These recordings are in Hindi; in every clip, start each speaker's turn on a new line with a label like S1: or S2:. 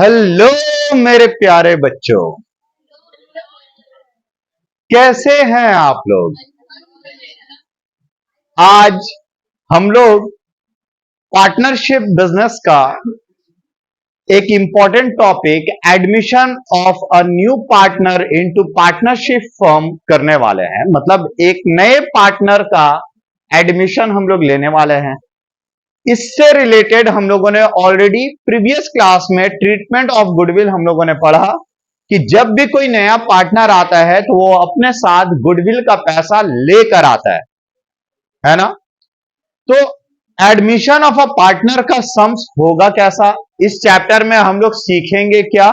S1: हेलो मेरे प्यारे बच्चों, कैसे हैं आप लोग। आज हम लोग पार्टनरशिप बिजनेस का एक important topic admission of a new partner into partnership firm करने वाले हैं। मतलब एक नए पार्टनर का एडमिशन हम लोग लेने वाले हैं। इससे रिलेटेड हम लोगों ने ऑलरेडी प्रीवियस क्लास में ट्रीटमेंट ऑफ गुडविल हम लोगों ने पढ़ा कि जब भी कोई नया पार्टनर आता है तो वो अपने साथ गुडविल का पैसा लेकर आता है ना। तो एडमिशन ऑफ अ पार्टनर का सम्स होगा कैसा, इस चैप्टर में हम लोग सीखेंगे क्या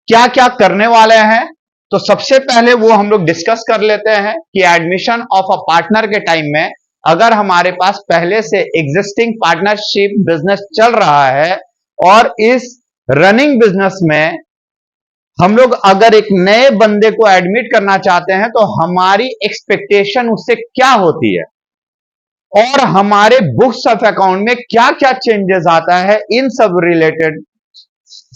S1: क्या क्या करने वाले हैं। तो सबसे पहले वो हम लोग डिस्कस कर लेते हैं कि एडमिशन ऑफ अ पार्टनर के टाइम में अगर हमारे पास पहले से एग्जिस्टिंग पार्टनरशिप बिजनेस चल रहा है और इस रनिंग बिजनेस में हम लोग अगर एक नए बंदे को एडमिट करना चाहते हैं तो हमारी एक्सपेक्टेशन उससे क्या होती है और हमारे बुक्स ऑफ अकाउंट में क्या क्या चेंजेस आता है, इन सब रिलेटेड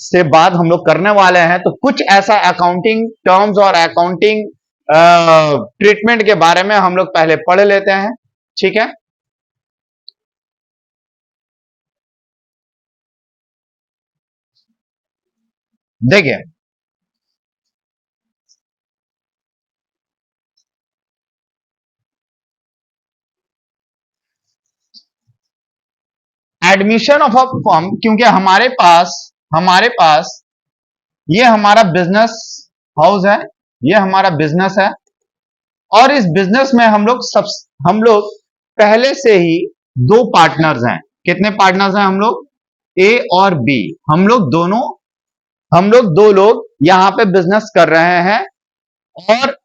S1: से बात हम लोग करने वाले हैं। तो कुछ ऐसा अकाउंटिंग टर्म्स और अकाउंटिंग ट्रीटमेंट के बारे में हम लोग पहले पढ़ लेते हैं, ठीक है। देखिए, एडमिशन ऑफ अ फर्म, क्योंकि हमारे पास ये हमारा बिजनेस हाउस है, ये हमारा बिजनेस है और इस बिजनेस में हम लोग पहले से ही दो पार्टनर्स हैं। कितने पार्टनर्स हैं हम लोग? ए और बी। हम लोग दो लोग यहां पे बिजनेस कर रहे हैं और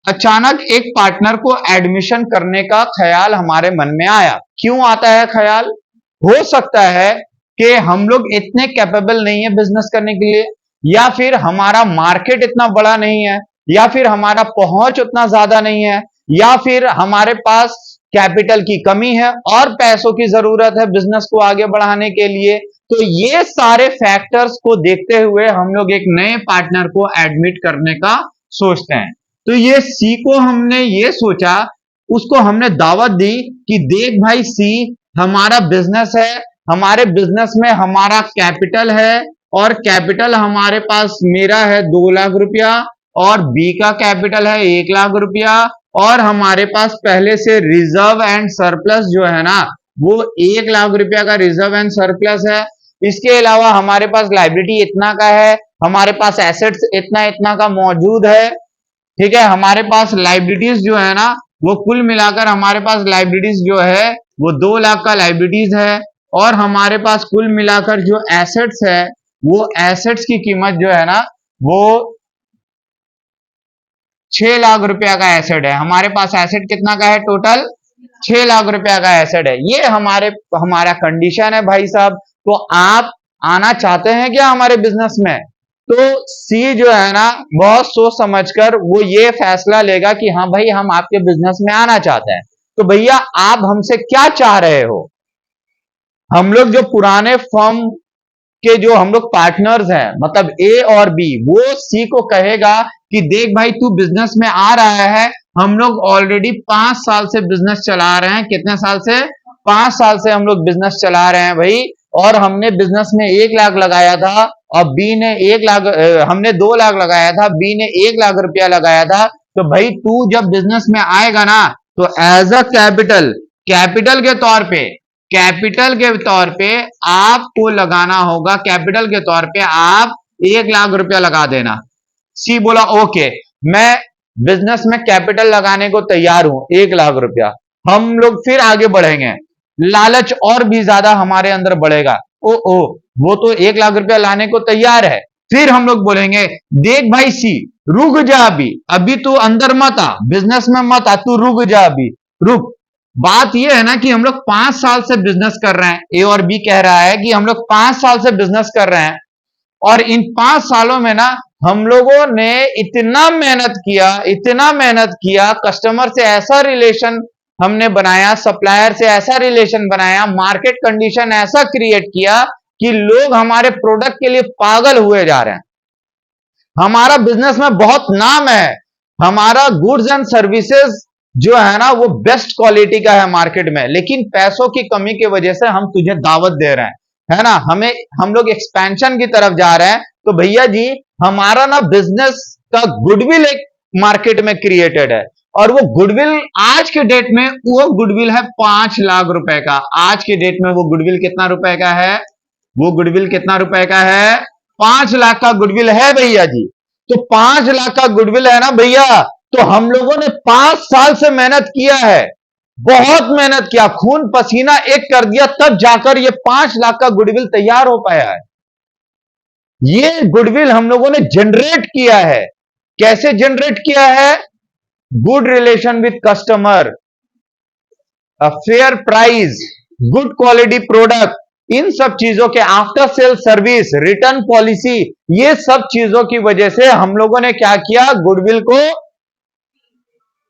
S1: अचानक एक पार्टनर को एडमिशन करने का ख्याल हमारे मन में आया। क्यों आता है ख्याल? हो सकता है कि हम लोग इतने कैपेबल नहीं है बिजनेस करने के लिए, या फिर हमारा मार्केट इतना बड़ा नहीं है, या फिर हमारा पहुंच उतना ज्यादा नहीं है, या फिर हमारे पास कैपिटल की कमी है और पैसों की जरूरत है बिजनेस को आगे बढ़ाने के लिए। तो ये सारे फैक्टर्स को देखते हुए हम लोग एक नए पार्टनर को एडमिट करने का सोचते हैं। तो ये सी को हमने ये सोचा, उसको हमने दावत दी कि देख भाई सी, हमारा बिजनेस है, हमारे बिजनेस में हमारा कैपिटल है और कैपिटल हमारे पास मेरा है 2 लाख रुपया और बी का कैपिटल है 1 लाख रुपया और हमारे पास पहले से रिजर्व एंड सरप्लस जो है ना वो 1 लाख रुपया का रिजर्व एंड सरप्लस है। इसके अलावा हमारे पास लाइबिलिटी इतना का है, हमारे पास एसेट्स इतना इतना का मौजूद है, ठीक है। हमारे पास लाइबिलिटीज जो है ना वो कुल मिलाकर हमारे पास लाइबिलिटीज जो है वो 2 लाख का लाइबिलिटीज है और हमारे पास कुल मिलाकर जो एसेट्स है वो एसेट्स की कीमत जो है ना वो 6 लाख रुपया का एसेट है। हमारे पास एसेट कितना का है? टोटल 6 लाख रुपया का एसेट है। ये हमारा कंडीशन है भाई साहब। तो आप आना चाहते हैं क्या हमारे बिजनेस में? तो सी जो है ना बहुत सोच समझकर वो ये फैसला लेगा कि हाँ भाई हम आपके बिजनेस में आना चाहते हैं। तो भैया आप हमसे क्या चाह रहे हो? हम लोग जो पुराने फर्म के जो हम लोग पार्टनर्स हैं, मतलब ए और बी, वो सी को कहेगा कि देख भाई तू बिजनेस में आ रहा है, हम लोग ऑलरेडी 5 साल से बिजनेस चला रहे हैं। कितने साल से? 5 साल से हम लोग बिजनेस चला रहे हैं भाई। और हमने बिजनेस में 1 लाख लगाया था और बी ने 1 लाख, हमने 2 लाख लगाया था, बी ने 1 लाख रुपया लगाया था। तो भाई तू जब बिजनेस में आएगा ना तो एज अ कैपिटल के तौर पे आपको लगाना होगा, कैपिटल के तौर पे आप 1 लाख रुपया लगा देना। सी बोला ओके, मैं बिजनेस में कैपिटल लगाने को तैयार हूं 1 लाख रुपया। हम लोग फिर आगे बढ़ेंगे, लालच और भी ज्यादा हमारे अंदर बढ़ेगा। ओ वो तो 1 लाख रुपया लाने को तैयार है। फिर हम लोग बोलेंगे देख भाई सी, रुक जा, अभी तू अंदर मत आ, बिजनेस में मत आ, तू रुक जा, अभी रुक। बात यह है ना कि हम लोग 5 साल से बिजनेस कर रहे हैं। ए और बी कह रहा है कि हम लोग 5 साल से बिजनेस कर रहे हैं और इन 5 सालों में ना हम लोगों ने इतना मेहनत किया, कस्टमर से ऐसा रिलेशन हमने बनाया, सप्लायर से ऐसा रिलेशन बनाया, मार्केट कंडीशन ऐसा क्रिएट किया कि लोग हमारे प्रोडक्ट के लिए पागल हुए जा रहे हैं। हमारा बिजनेस में बहुत नाम है, हमारा गुड्स एंड सर्विसेज जो है ना वो बेस्ट क्वालिटी का है मार्केट में, लेकिन पैसों की कमी की वजह से हम तुझे दावत दे रहे हैं, है ना, हम लोग एक्सपेंशन की तरफ जा रहे हैं। तो भैया जी हमारा ना बिजनेस का गुडविल एक मार्केट में क्रिएटेड है, और वो गुडविल आज के डेट में वो गुडविल है 5 लाख रुपए का। आज के डेट में वो गुडविल कितना रुपए का है? वो गुडविल कितना रुपए का है? 5 लाख का गुडविल है भैया जी। तो 5 लाख का गुडविल है ना भैया, तो हम लोगों ने 5 साल से मेहनत किया है, बहुत मेहनत किया, खून पसीना एक कर दिया, तब जाकर ये 5 लाख का गुडविल तैयार हो पाया है। ये गुडविल हम लोगों ने जनरेट किया है। कैसे जनरेट किया है? Good relation with customer, a fair price, good quality product, इन सब चीजों के, after sale service, return policy, ये सब चीजों की वजह से हम लोगों ने क्या किया? गुडविल को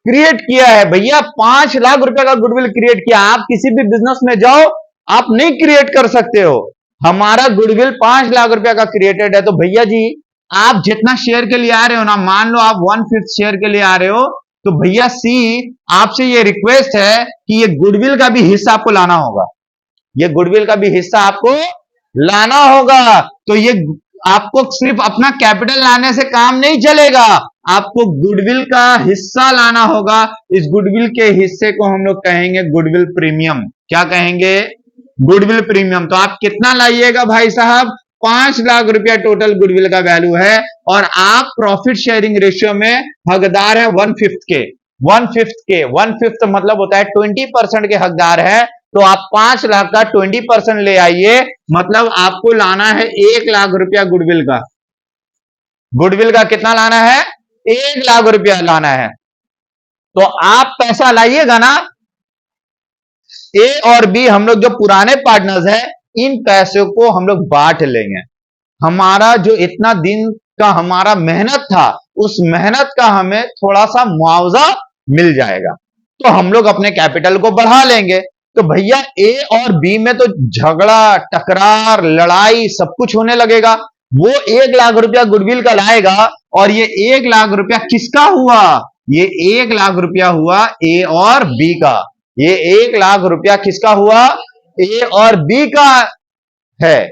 S1: क्रिएट किया है भैया। 5 लाख रुपए का गुडविल क्रिएट किया। आप किसी भी बिजनेस में जाओ, आप नहीं क्रिएट कर सकते हो। हमारा गुडविल 5 लाख रुपए का क्रिएटेड है। तो भैया जी आप जितना शेयर के लिए आ रहे हो ना, मान लो आप 1/5 शेयर के लिए आ रहे हो, तो भैया सी आपसे ये रिक्वेस्ट है कि ये गुडविल का भी हिस्सा आपको लाना होगा। ये गुडविल का भी हिस्सा आपको लाना होगा। तो ये आपको सिर्फ अपना कैपिटल लाने से काम नहीं चलेगा, आपको गुडविल का हिस्सा लाना होगा। इस गुडविल के हिस्से को हम लोग कहेंगे गुडविल प्रीमियम। क्या कहेंगे? Goodwill premium. तो आप कितना लाइएगा भाई साहब? 5 लाख रुपया टोटल गुडविल का वैल्यू है, और आप प्रॉफिट शेयरिंग रेशियो में हकदार है 1/5 के। 1/5 मतलब होता है 20% के हकदार है। तो आप 5 लाख का 20% ले आइए, मतलब आपको लाना है 1 लाख रुपया गुडविल का। गुडविल का कितना लाना है? 1 लाख रुपया लाना है। तो आप पैसा लाइएगा ना, ए और बी हम लोग जो पुराने पार्टनर्स हैं, इन पैसों को हम लोग बांट लेंगे। हमारा जो इतना दिन का हमारा मेहनत था, उस मेहनत का हमें थोड़ा सा मुआवजा मिल जाएगा, तो हम लोग अपने कैपिटल को बढ़ा लेंगे। तो भैया ए और बी में तो झगड़ा, टकरार, लड़ाई सब कुछ होने लगेगा। वो 1 लाख रुपया गुडविल का लाएगा, और ये 1 लाख रुपया किसका हुआ? ये 1 लाख रुपया हुआ ए और बी का। ये 1 लाख रुपया किसका हुआ? ए और बी का है,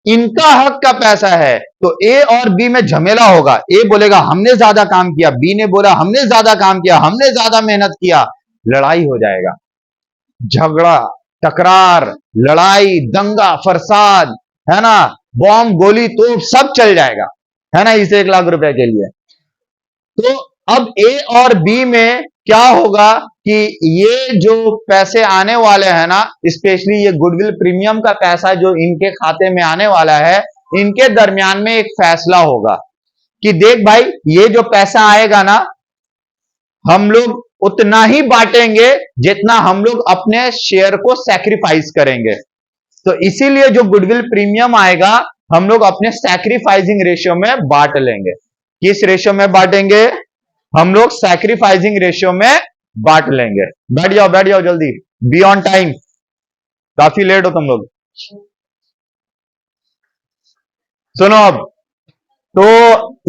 S1: इनका हक का पैसा है। तो ए और बी में झमेला होगा। ए बोलेगा हमने ज्यादा काम किया, बी ने बोला हमने ज्यादा काम किया, हमने ज्यादा मेहनत किया, लड़ाई हो जाएगा, झगड़ा, टकरार, लड़ाई, दंगा फसाद, है ना, बॉम्ब, गोली, तोप सब चल जाएगा, है ना, इस 1 लाख रुपए के लिए। तो अब ए और बी में क्या होगा कि ये जो पैसे आने वाले हैं ना, स्पेशली ये गुडविल प्रीमियम का पैसा जो इनके खाते में आने वाला है, इनके दरमियान में एक फैसला होगा कि देख भाई ये जो पैसा आएगा ना, हम लोग उतना ही बांटेंगे जितना हम लोग अपने शेयर को सैक्रिफाइस करेंगे। तो इसीलिए जो गुडविल प्रीमियम आएगा हम लोग अपने सैक्रिफाइसिंग रेशियो में बांट लेंगे। किस रेशियो में बांटेंगे? हम लोग सैक्रिफाइसिंग रेशियो में बांट लेंगे। बैठ जाओ जल्दी, बी ऑन टाइम, काफी लेट हो तुम लोग। सुनो अब, तो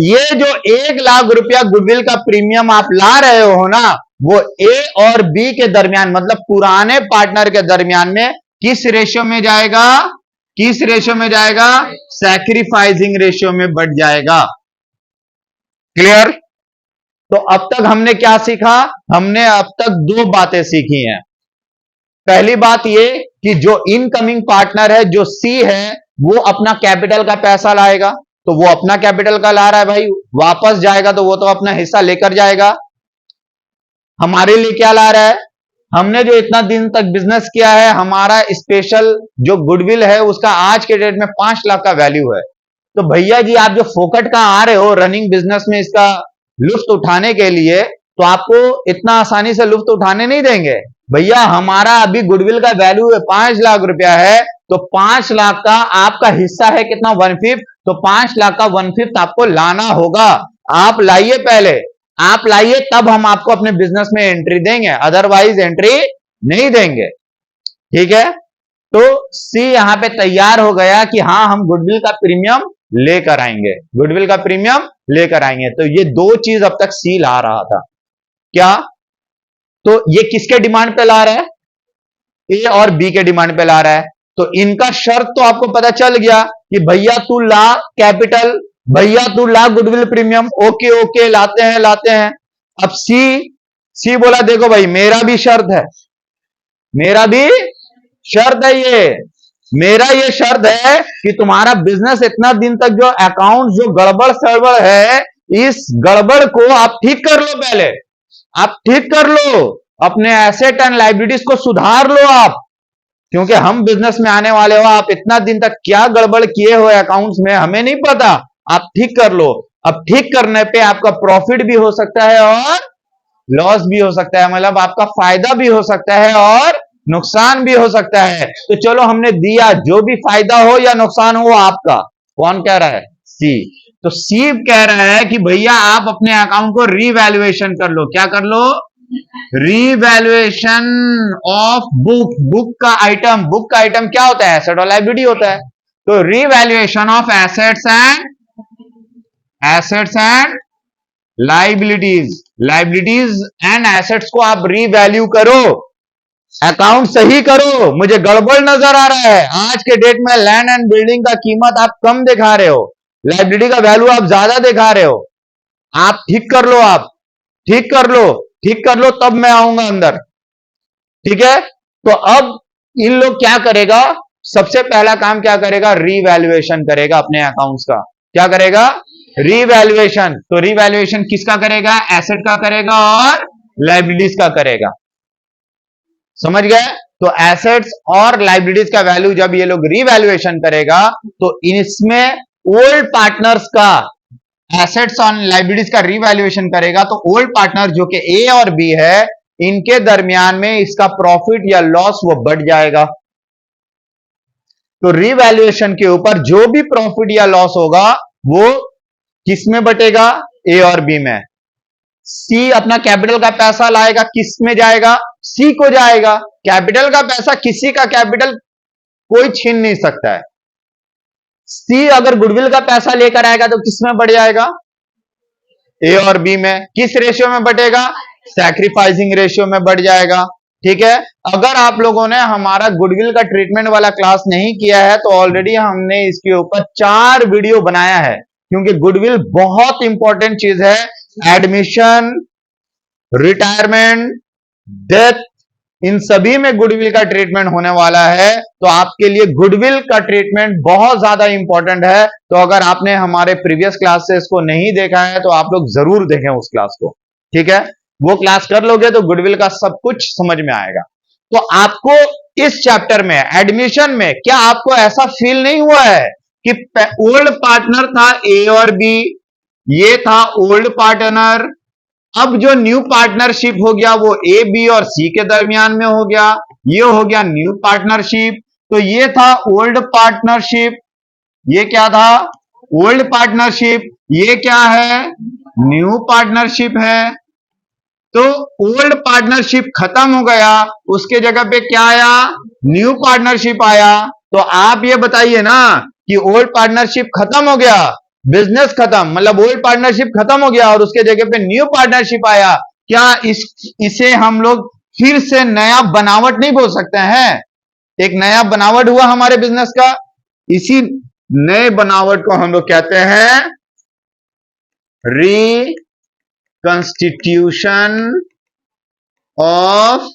S1: ये जो 1 लाख रुपया गुडविल का प्रीमियम आप ला रहे हो ना, वो ए और बी के दरमियान, मतलब पुराने पार्टनर के दरमियान में किस रेशियो में जाएगा? किस रेशियो में जाएगा? सैक्रिफाइसिंग रेशियो में बढ़ जाएगा। क्लियर? तो अब तक हमने क्या सीखा? हमने अब तक 2 बातें सीखी हैं। पहली बात ये कि जो इनकमिंग पार्टनर है, जो सी है, वो अपना कैपिटल का पैसा लाएगा, तो वो अपना कैपिटल का ला रहा है भाई, वापस जाएगा तो वो तो अपना हिस्सा लेकर जाएगा। हमारे लिए क्या ला रहा है? हमने जो इतना दिन तक बिजनेस किया है, हमारा स्पेशल जो गुडविल है उसका आज के डेट में 5 लाख का वैल्यू है। तो भैया जी आप जो फोकट का आ रहे हो रनिंग बिजनेस में इसका लुफ्त उठाने के लिए, तो आपको इतना आसानी से लुफ्त उठाने नहीं देंगे भैया। हमारा अभी गुडविल का वैल्यू है 5 लाख रुपया है, तो 5 लाख का आपका हिस्सा है कितना? 1/5। तो 5 लाख का 1/5 आपको लाना होगा। आप लाइए, पहले आप लाइए, तब हम आपको अपने बिजनेस में एंट्री देंगे, अदरवाइज एंट्री नहीं देंगे। ठीक है? तो सी यहां पे तैयार हो गया कि हाँ हम गुडविल का प्रीमियम लेकर आएंगे, गुडविल का प्रीमियम लेकर आएंगे। तो ये दो चीज अब तक सी ला रहा था। क्या? तो ये किसके डिमांड पे ला रहा है? ए और बी के डिमांड पे ला रहा है। तो इनका शर्त तो आपको पता चल गया कि भैया तू ला कैपिटल, भैया तू ला गुडविल प्रीमियम। ओके ओके, लाते हैं लाते हैं। अब सी बोला देखो भाई मेरा भी शर्त है, मेरा भी शर्त है, मेरा ये शर्त है कि तुम्हारा बिजनेस इतना दिन तक जो अकाउंट जो गड़बड़ सड़बड़ है, इस गड़बड़ को आप ठीक कर लो, पहले आप ठीक कर लो, अपने एसेट एंड लाइबिलिटीज को सुधार लो आप, क्योंकि हम बिजनेस में आने वाले हो। आप इतना दिन तक क्या गड़बड़ किए हो अकाउंट्स में हमें नहीं पता, आप ठीक कर लो। अब ठीक करने पे आपका प्रॉफिट भी हो सकता है और लॉस भी हो सकता है, मतलब आपका फायदा भी हो सकता है और नुकसान भी हो सकता है। तो चलो हमने दिया, जो भी फायदा हो या नुकसान हो आपका। कौन कह रहा है? सी। तो सी कह रहा है कि भैया आप अपने अकाउंट को रीवैल्यूएशन कर लो। क्या कर लो? Revaluation of book. बुक का आइटम क्या होता है? एसेट और लायबिलिटी होता है। तो revaluation of assets and liabilities and assets को आप रीवैल्यू करो, अकाउंट सही करो। मुझे गड़बड़ नजर आ रहा है आज के डेट में, लैंड एंड बिल्डिंग का कीमत आप कम दिखा रहे हो, लाइबिलिटी का वैल्यू आप ज्यादा दिखा रहे हो। आप ठीक कर लो, आप ठीक कर लो, ठीक कर लो, तब मैं आऊंगा अंदर। ठीक है? तो अब इन लोग क्या करेगा? सबसे पहला काम क्या करेगा? रीवैल्यूएशन करेगा अपने अकाउंट्स का। क्या करेगा? रीवैल्यूएशन। तो रीवैल्यूएशन किसका करेगा? एसेट का करेगा और लाइबिलिटीज का करेगा। समझ गए? तो एसेट्स और लाइबिलिटीज का वैल्यू जब ये लोग रीवैल्यूएशन करेगा तो इसमें ओल्ड पार्टनर्स का, एसेट्स और लाइबिलिटीज का रीवैल्यूएशन करेगा तो ओल्ड पार्टनर जो कि ए और बी है, इनके दरमियान में इसका प्रॉफिट या लॉस वो बढ़ जाएगा। तो रीवैल्यूएशन के ऊपर जो भी प्रॉफिट या लॉस होगा वो किस में बटेगा? ए और बी में। सी अपना कैपिटल का पैसा लाएगा, किस में जाएगा? सी को जाएगा। कैपिटल का पैसा, किसी का कैपिटल कोई छीन नहीं सकता है। सी अगर गुडविल का पैसा लेकर आएगा तो किस में बढ़ जाएगा? ए और बी में। किस रेशियो में बढ़ेगा? सैक्रिफाइसिंग रेशियो में बढ़ जाएगा। ठीक है? अगर आप लोगों ने हमारा गुडविल का ट्रीटमेंट वाला क्लास नहीं किया है तो ऑलरेडी हमने इसके ऊपर 4 वीडियो बनाया है, क्योंकि गुडविल बहुत इंपॉर्टेंट चीज है। एडमिशन, रिटायरमेंट, डेथ, इन सभी में गुडविल का ट्रीटमेंट होने वाला है। तो आपके लिए गुडविल का ट्रीटमेंट बहुत ज्यादा इंपॉर्टेंट है। तो अगर आपने हमारे प्रीवियस क्लासेस को नहीं देखा है तो आप लोग जरूर देखें उस क्लास को। ठीक है? वो क्लास कर लोगे तो गुडविल का सब कुछ समझ में आएगा। तो आपको इस चैप्टर में, एडमिशन में, क्या आपको ऐसा फील नहीं हुआ है कि ओल्ड पार्टनर था ए और बी, ये था ओल्ड पार्टनर, अब जो न्यू पार्टनरशिप हो गया वो ए बी और सी के दरमियान में हो गया, ये हो गया न्यू पार्टनरशिप। तो ये था ओल्ड पार्टनरशिप, ये क्या था? Old partnership. ये क्या है? न्यू पार्टनरशिप है। तो ओल्ड पार्टनरशिप खत्म हो गया, उसके जगह पे क्या आया? न्यू पार्टनरशिप आया। तो आप ये बताइए ना कि ओल्ड पार्टनरशिप खत्म हो गया, बिजनेस खत्म, मतलब ओल्ड पार्टनरशिप खत्म हो गया और उसके जगह पे न्यू पार्टनरशिप आया, क्या इसे हम लोग फिर से नया बनावट नहीं बोल सकते हैं? एक नया बनावट हुआ हमारे बिजनेस का। इसी नए बनावट को हम लोग कहते हैं रिकंस्टिट्यूशन ऑफ।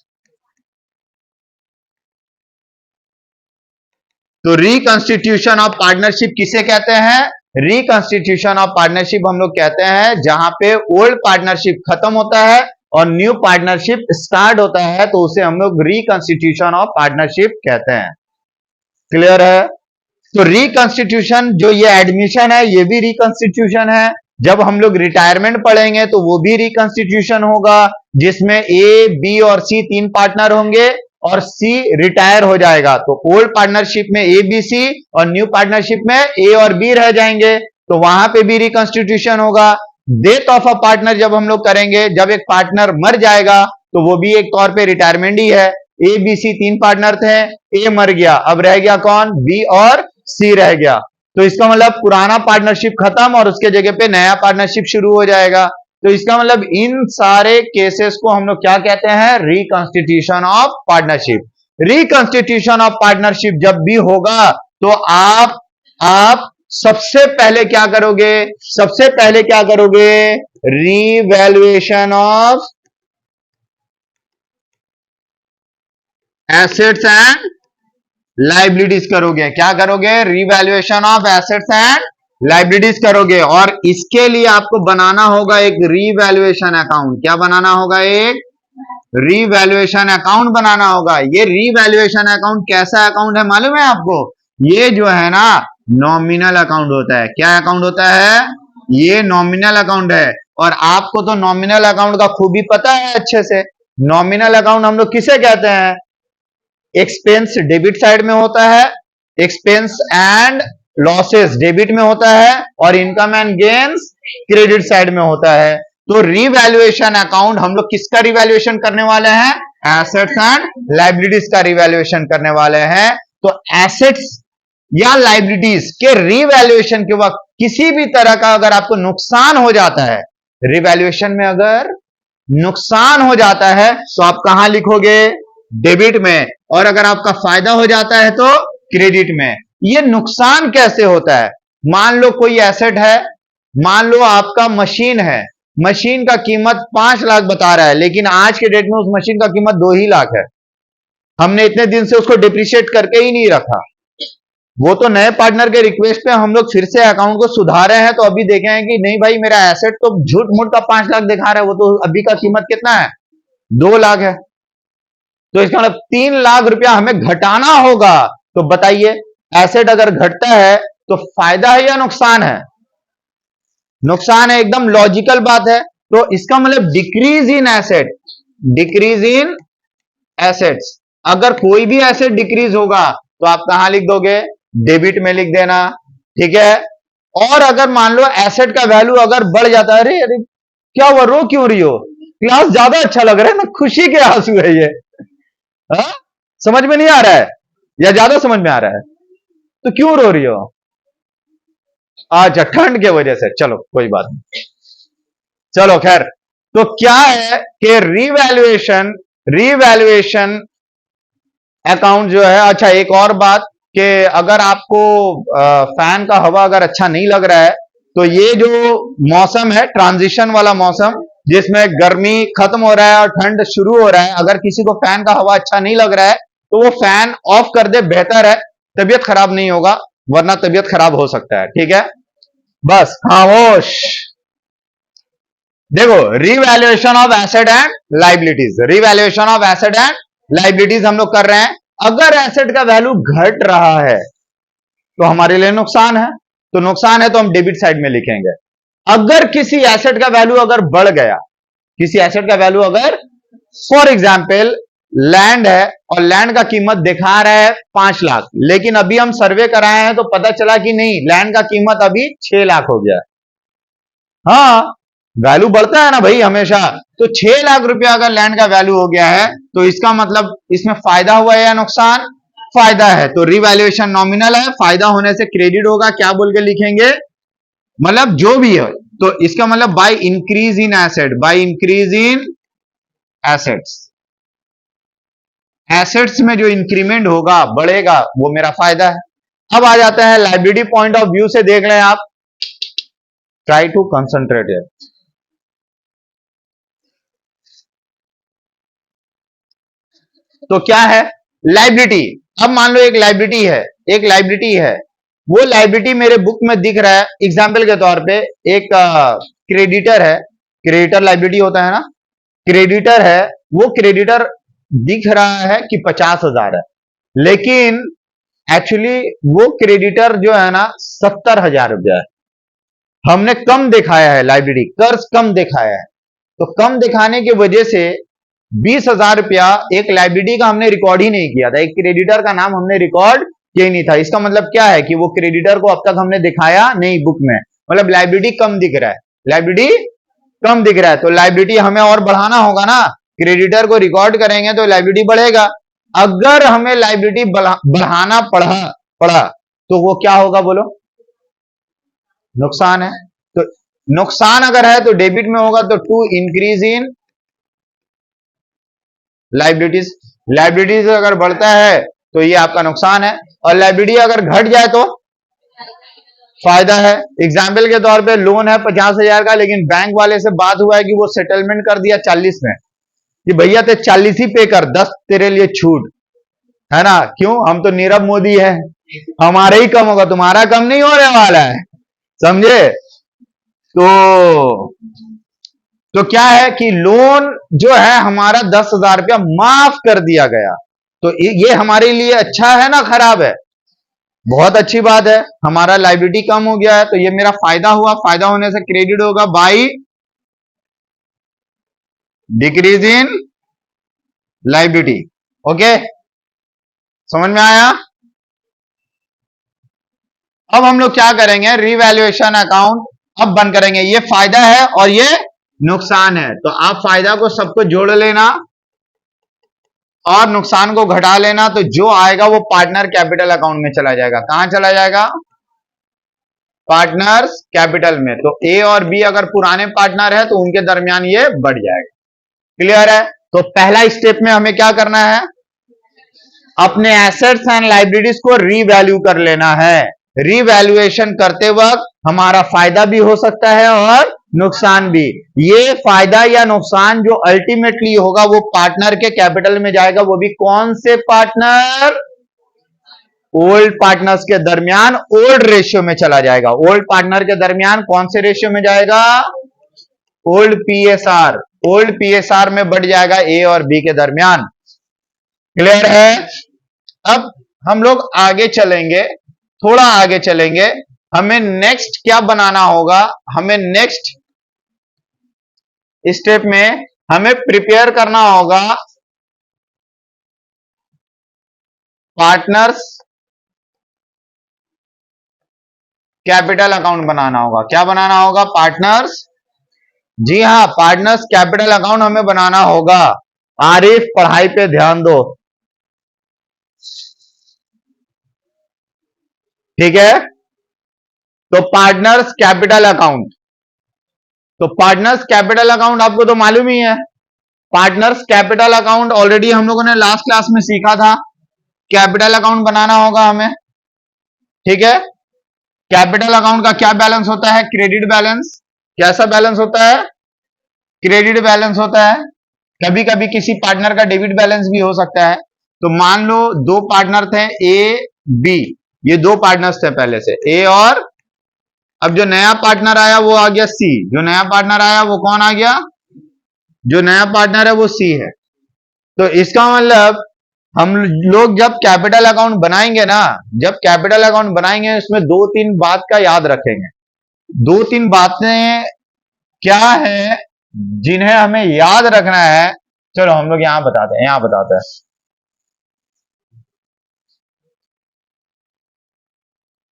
S1: तो रिकंस्टिट्यूशन ऑफ पार्टनरशिप किसे कहते हैं? रिकंस्टिट्यूशन ऑफ पार्टनरशिप हम लोग कहते हैं जहां पे ओल्ड पार्टनरशिप खत्म होता है और न्यू पार्टनरशिप स्टार्ट होता है, तो उसे हम लोग रिकंस्टिट्यूशन ऑफ पार्टनरशिप कहते हैं। क्लियर है? तो रिकंस्टिट्यूशन, जो ये एडमिशन है ये भी रिकंस्टिट्यूशन है। जब हम लोग रिटायरमेंट पढ़ेंगे तो वो भी रिकंस्टिट्यूशन होगा, जिसमें ए बी और सी 3 पार्टनर होंगे और सी रिटायर हो जाएगा। तो ओल्ड पार्टनरशिप में ए बी सी और न्यू पार्टनरशिप में ए और बी रह जाएंगे, तो वहां पे भी रिकंस्टिट्यूशन होगा। डेथ ऑफ अ पार्टनर जब हम लोग करेंगे, जब एक पार्टनर मर जाएगा तो वो भी एक तौर पे रिटायरमेंट ही है, ए बी सी तीन पार्टनर थे, ए मर गया, अब रह गया कौन, बी और सी रह गया। तो इसका मतलब पुराना पार्टनरशिप खत्म और उसके जगह पे नया पार्टनरशिप शुरू हो जाएगा। तो इसका मतलब इन सारे केसेस को हम लोग क्या कहते हैं, reconstitution of partnership. Reconstitution of partnership जब भी होगा तो आप सबसे पहले क्या करोगे, सबसे पहले क्या करोगे, revaluation of assets and liabilities करोगे। क्या करोगे, revaluation of assets and liabilities करोगे। और इसके लिए आपको बनाना होगा एक रीवैल्यूएशन अकाउंट। क्या बनाना होगा, एक रीवैल्यूएशन अकाउंट बनाना होगा। ये रीवैल्यूएशन अकाउंट कैसा अकाउंट है मालूम है आपको, ये जो है ना नॉमिनल अकाउंट होता है। क्या अकाउंट होता है, ये नॉमिनल अकाउंट है। और आपको तो नॉमिनल अकाउंट का खूबी पता है अच्छे से। नॉमिनल अकाउंट हम लोग किसे कहते हैं, एक्सपेंस डेबिट साइड में होता है, एक्सपेंस एंड लॉसेस डेबिट में होता है, और income and gains credit side में होता है। तो रिवैल्यूएशन अकाउंट हम लोग किसका रिवैल्यूएशन करने वाले हैं, एसेट्स एंड लाइबिलिटीज का रिवैल्यूएशन करने वाले हैं। तो एसेट्स या लाइबिलिटीज के रिवैल्यूएशन के वक्त किसी भी तरह का अगर आपको नुकसान हो जाता है, रिवैल्यूएशन में अगर नुकसान हो जाता है तो आप कहां लिखोगे, डेबिट में। और अगर आपका फायदा हो जाता है तो क्रेडिट में। ये नुकसान कैसे होता है, मान लो कोई एसेट है, मान लो आपका मशीन है, मशीन का कीमत 5 लाख बता रहा है, लेकिन आज के डेट में उस मशीन का कीमत 2 ही लाख है। हमने इतने दिन से उसको डिप्रिशिएट करके ही नहीं रखा। वो तो नए पार्टनर के रिक्वेस्ट पे हम लोग फिर से अकाउंट को सुधारे हैं, तो अभी देखे हैं कि नहीं भाई मेरा एसेट तो झूठ मूठ का 5 लाख दिखा रहा है, वो तो अभी का कीमत कितना है, 2 लाख है। तो इसका मतलब 3 लाख रुपया हमें घटाना होगा। तो बताइए, एसेट अगर घटता है तो फायदा है या नुकसान है, नुकसान है, एकदम लॉजिकल बात है। तो इसका मतलब decrease in asset, decrease in assets. अगर कोई भी एसेट डिक्रीज होगा तो आप कहां लिख दोगे, डेबिट में लिख देना, ठीक है। और अगर मान लो एसेट का वैल्यू अगर बढ़ जाता है, अरे अरे क्या हुआ, रो क्यों रही हो, क्लास ज्यादा अच्छा लग रहा है ना, खुशी के आंसू है ये, हा? समझ में नहीं आ रहा है या ज्यादा समझ में आ रहा है, तो क्यों रो रही हो, अच्छा ठंड के वजह से, चलो कोई बात नहीं, चलो खैर। तो क्या है कि रीवैल्यूएशन, रीवैल्यूएशन अकाउंट जो है, अच्छा एक और बात कि अगर आपको फैन का हवा अगर अच्छा नहीं लग रहा है, तो ये जो मौसम है ट्रांजिशन वाला मौसम, जिसमें गर्मी खत्म हो रहा है और ठंड शुरू हो रहा है, अगर किसी को फैन का हवा अच्छा नहीं लग रहा है तो वो फैन ऑफ कर दे, बेहतर है, तबीयत खराब नहीं होगा, वरना तबीयत खराब हो सकता है, ठीक है। बस खामोश। देखो, revaluation of asset and liabilities, revaluation of asset and liabilities हम लोग कर रहे हैं। अगर एसेट का वैल्यू घट रहा है तो हमारे लिए नुकसान है, तो नुकसान है तो हम डेबिट साइड में लिखेंगे। अगर किसी एसेट का वैल्यू अगर बढ़ गया, किसी एसेट का वैल्यू अगर, फॉर एग्जाम्पल लैंड है और लैंड का कीमत दिखा रहा है 5 लाख, लेकिन अभी हम सर्वे कराए हैं तो पता चला कि नहीं, लैंड का कीमत अभी 6 लाख हो गया। हाँ, वैल्यू बढ़ता है ना भाई हमेशा। तो 6 लाख रुपया अगर लैंड का वैल्यू हो गया है तो इसका मतलब इसमें फायदा हुआ है या नुकसान, फायदा है। तो रिवैल्यूएशन नॉमिनल है, फायदा होने से क्रेडिट होगा, क्या बोल के लिखेंगे, मतलब जो भी है। तो इसका मतलब by increase in asset, by increase in assets, assets में जो इंक्रीमेंट होगा, बढ़ेगा, वो मेरा फायदा है। अब आ जाता है लायबिलिटी पॉइंट ऑफ व्यू से, देख लें आप, ट्राई टू कंसंट्रेट हियर। तो क्या है लाइबिलिटी, अब मान लो एक लाइबिलिटी है, एक लाइबिलिटी है, वो लाइबिलिटी मेरे बुक में दिख रहा है, एग्जाम्पल के तौर पे एक क्रेडिटर है, क्रेडिटर लाइबिलिटी होता है ना, क्रेडिटर है, वो क्रेडिटर दिख रहा है कि 50,000 है, लेकिन एक्चुअली वो क्रेडिटर जो है ना 70,000 रुपया है। हमने कम दिखाया है, लाइबिलिटी कर्ज कम दिखाया है, तो कम दिखाने की वजह से 20,000 रुपया एक लाइबिलिटी का हमने रिकॉर्ड ही नहीं किया था, एक क्रेडिटर का नाम हमने रिकॉर्ड किया ही नहीं था। इसका मतलब क्या है कि वो क्रेडिटर को अब तक हमने दिखाया नहीं बुक में, मतलब लाइबिलिटी कम दिख रहा है, लाइबिलिटी कम दिख रहा है। तो लाइबिलिटी हमें और बढ़ाना होगा ना, क्रेडिटर को रिकॉर्ड करेंगे तो लाइबिलिटी बढ़ेगा, अगर हमें लाइबिलिटी बढ़ाना पड़ा तो वो क्या होगा बोलो? नुकसान है। तो नुकसान अगर है तो डेबिट में होगा, तो to increase in liabilities. Liabilities अगर बढ़ता है तो ये आपका नुकसान है, और लाइबिलिटी अगर घट जाए तो फायदा है। एग्जाम्पल के तौर पे लोन है 50,000 का, लेकिन बैंक वाले से बात हुआ है कि वो सेटलमेंट कर दिया 40 में, कि भैया ते 40 ही पे कर, 10 तेरे लिए छूट है ना। क्यों? हम तो नीरव मोदी है, हमारे ही कम होगा, तुम्हारा कम नहीं होने वाला है, समझे? तो क्या है कि लोन जो है हमारा 10,000 रुपया माफ कर दिया गया, तो ये हमारे लिए अच्छा है ना खराब है? बहुत अच्छी बात है, हमारा लाइबिलिटी कम हो गया है, तो ये मेरा फायदा हुआ। फायदा होने से क्रेडिट होगा by decrease in liability. Okay, समझ में आया? अब हम लोग क्या करेंगे, रिवैल्यूएशन अकाउंट अब बंद करेंगे। ये फायदा है और ये नुकसान है, तो आप फायदा को सबको जोड़ लेना और नुकसान को घटा लेना, तो जो आएगा वो पार्टनर कैपिटल अकाउंट में चला जाएगा। कहां चला जाएगा? पार्टनर्स कैपिटल में। तो ए और बी अगर पुराने पार्टनर है तो उनके दरमियान ये बढ़ जाएगा। क्लियर है? तो पहला स्टेप में हमें क्या करना है, अपने एसेट्स एंड लाइबिलिटीज को रीवैल्यू कर लेना है। रीवैल्यूएशन करते वक्त हमारा फायदा भी हो सकता है और नुकसान भी। ये फायदा या नुकसान जो अल्टीमेटली होगा वो पार्टनर के कैपिटल में जाएगा, वो भी कौन से पार्टनर? ओल्ड पार्टनर्स के दरमियान ओल्ड रेशियो में चला जाएगा। ओल्ड पार्टनर के दरमियान कौन से रेशियो में जाएगा? Old PSR. ओल्ड पीएसआर में बढ़ जाएगा ए और बी के दरमियान। क्लियर है? अब हम लोग आगे चलेंगे, थोड़ा आगे चलेंगे। हमें नेक्स्ट क्या बनाना होगा? हमें नेक्स्ट स्टेप में हमें प्रिपेयर करना होगा पार्टनर्स कैपिटल अकाउंट बनाना होगा। क्या बनाना होगा? पार्टनर्स, जी हां, पार्टनर्स कैपिटल अकाउंट हमें बनाना होगा। आरिफ पढ़ाई पे ध्यान दो, ठीक है? तो पार्टनर्स कैपिटल अकाउंट, तो पार्टनर्स कैपिटल अकाउंट आपको तो मालूम ही है। पार्टनर्स कैपिटल अकाउंट ऑलरेडी हम लोगों ने लास्ट क्लास में सीखा था। कैपिटल अकाउंट बनाना होगा हमें, ठीक है? कैपिटल अकाउंट का क्या बैलेंस होता है? Credit balance. कैसा बैलेंस होता है? क्रेडिट बैलेंस होता है। कभी कभी किसी पार्टनर का डेबिट बैलेंस भी हो सकता है। तो मान लो दो पार्टनर थे ए बी, ये दो पार्टनर्स थे पहले से, ए और अब जो नया पार्टनर आया वो आ गया सी। जो नया पार्टनर आया वो कौन आ गया? जो नया पार्टनर है वो सी है। तो इसका मतलब हम लोग जब कैपिटल अकाउंट बनाएंगे ना, जब कैपिटल अकाउंट बनाएंगे इसमें दो तीन बात का याद रखेंगे। दो तीन बातें क्या है जिन्हें हमें याद रखना है? चलो हम लोग यहां बताते हैं, यहां बताते हैं।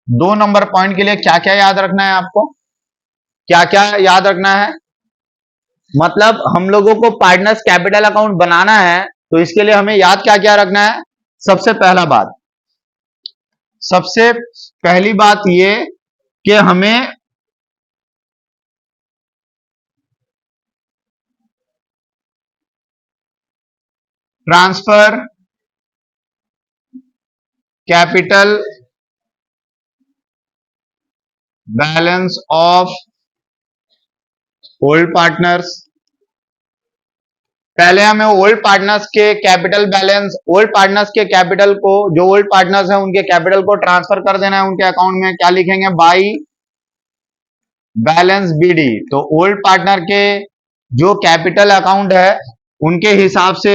S1: 2 नंबर पॉइंट के लिए क्या क्या याद रखना है आपको? क्या क्या याद रखना है? मतलब हम लोगों को पार्टनर्स कैपिटल अकाउंट बनाना है, तो इसके लिए हमें याद क्या क्या रखना है? सबसे पहली बात ये कि हमें transfer capital balance of old partners, पहले हमें ओल्ड पार्टनर्स के कैपिटल बैलेंस, ओल्ड पार्टनर्स के कैपिटल को, जो ओल्ड पार्टनर्स हैं उनके कैपिटल को ट्रांसफर कर देना है उनके अकाउंट में। क्या लिखेंगे? By balance BD. तो ओल्ड पार्टनर के जो कैपिटल अकाउंट है उनके हिसाब से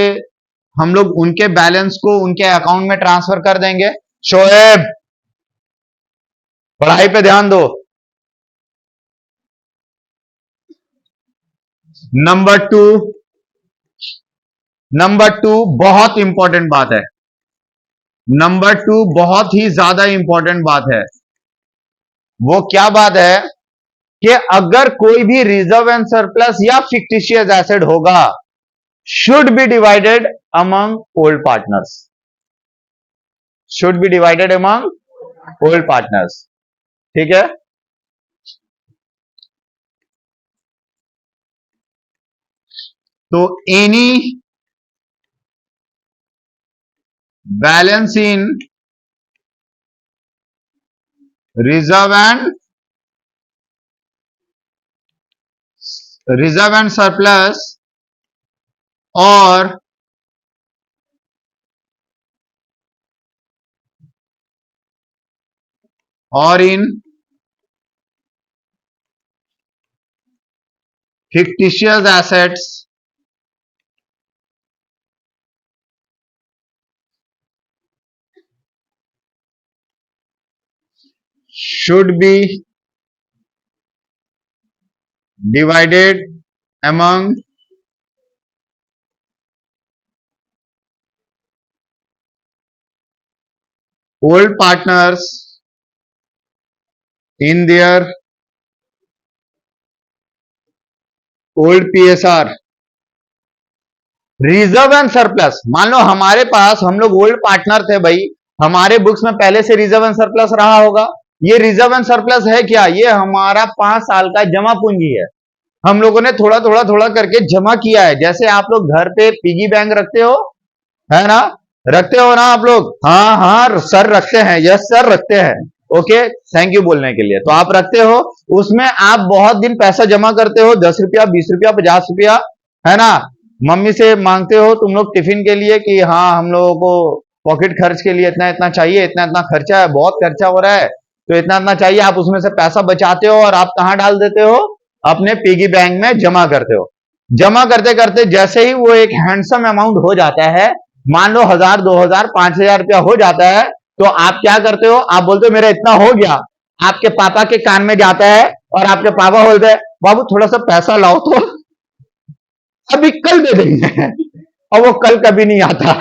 S1: हम लोग उनके बैलेंस को उनके अकाउंट में ट्रांसफर कर देंगे। शोएब पढ़ाई पे ध्यान दो। नंबर टू बहुत इंपॉर्टेंट बात है। नंबर टू बहुत ही ज्यादा इंपॉर्टेंट बात है। वो क्या बात है कि अगर कोई भी रिजर्व एंड सरप्लस या फिक्टिशियस एसेट होगा, should be divided among old partners. Should be divided among old partners. ठीक है, तो any balance in reserve and surplus और in fictitious assets should be divided among old partners in their old PSR। Reserve and surplus, मान लो हमारे पास, हम लोग ओल्ड पार्टनर थे भाई, हमारे बुक्स में पहले से रिजर्व एंड सरप्लस रहा होगा। ये रिजर्व एंड सरप्लस है क्या? ये हमारा 5 साल का जमा पूंजी है, हम लोगों ने थोड़ा थोड़ा थोड़ा करके जमा किया है। जैसे आप लोग घर पे पिगी बैंक रखते हो, है ना, रखते हो ना आप लोग? हाँ हाँ सर रखते हैं, यस सर रखते हैं। ओके, थैंक यू बोलने के लिए। तो आप रखते हो, उसमें आप बहुत दिन पैसा जमा करते हो, 10 रुपया, 20 रुपया, 50 रुपया, है ना, मम्मी से मांगते हो तुम लोग टिफिन के लिए कि हाँ हम लोगों को पॉकेट खर्च के लिए इतना इतना चाहिए, इतना इतना खर्चा है, बहुत खर्चा हो रहा है तो इतना इतना चाहिए। आप उसमें से पैसा बचाते हो और आप कहां डाल देते हो? अपने पिगी बैंक में जमा करते हो। जमा करते करते जैसे ही वो एक हैंडसम अमाउंट हो जाता है, मान लो 1000, 2000, 5000 रुपया हो जाता है, तो आप क्या करते हो? आप बोलते हो मेरा इतना हो गया, आपके पापा के कान में जाता है और आपके पापा बोलते हैं बाबू थोड़ा सा पैसा लाओ तो अभी कल दे देंगे, और वो कल कभी नहीं आता।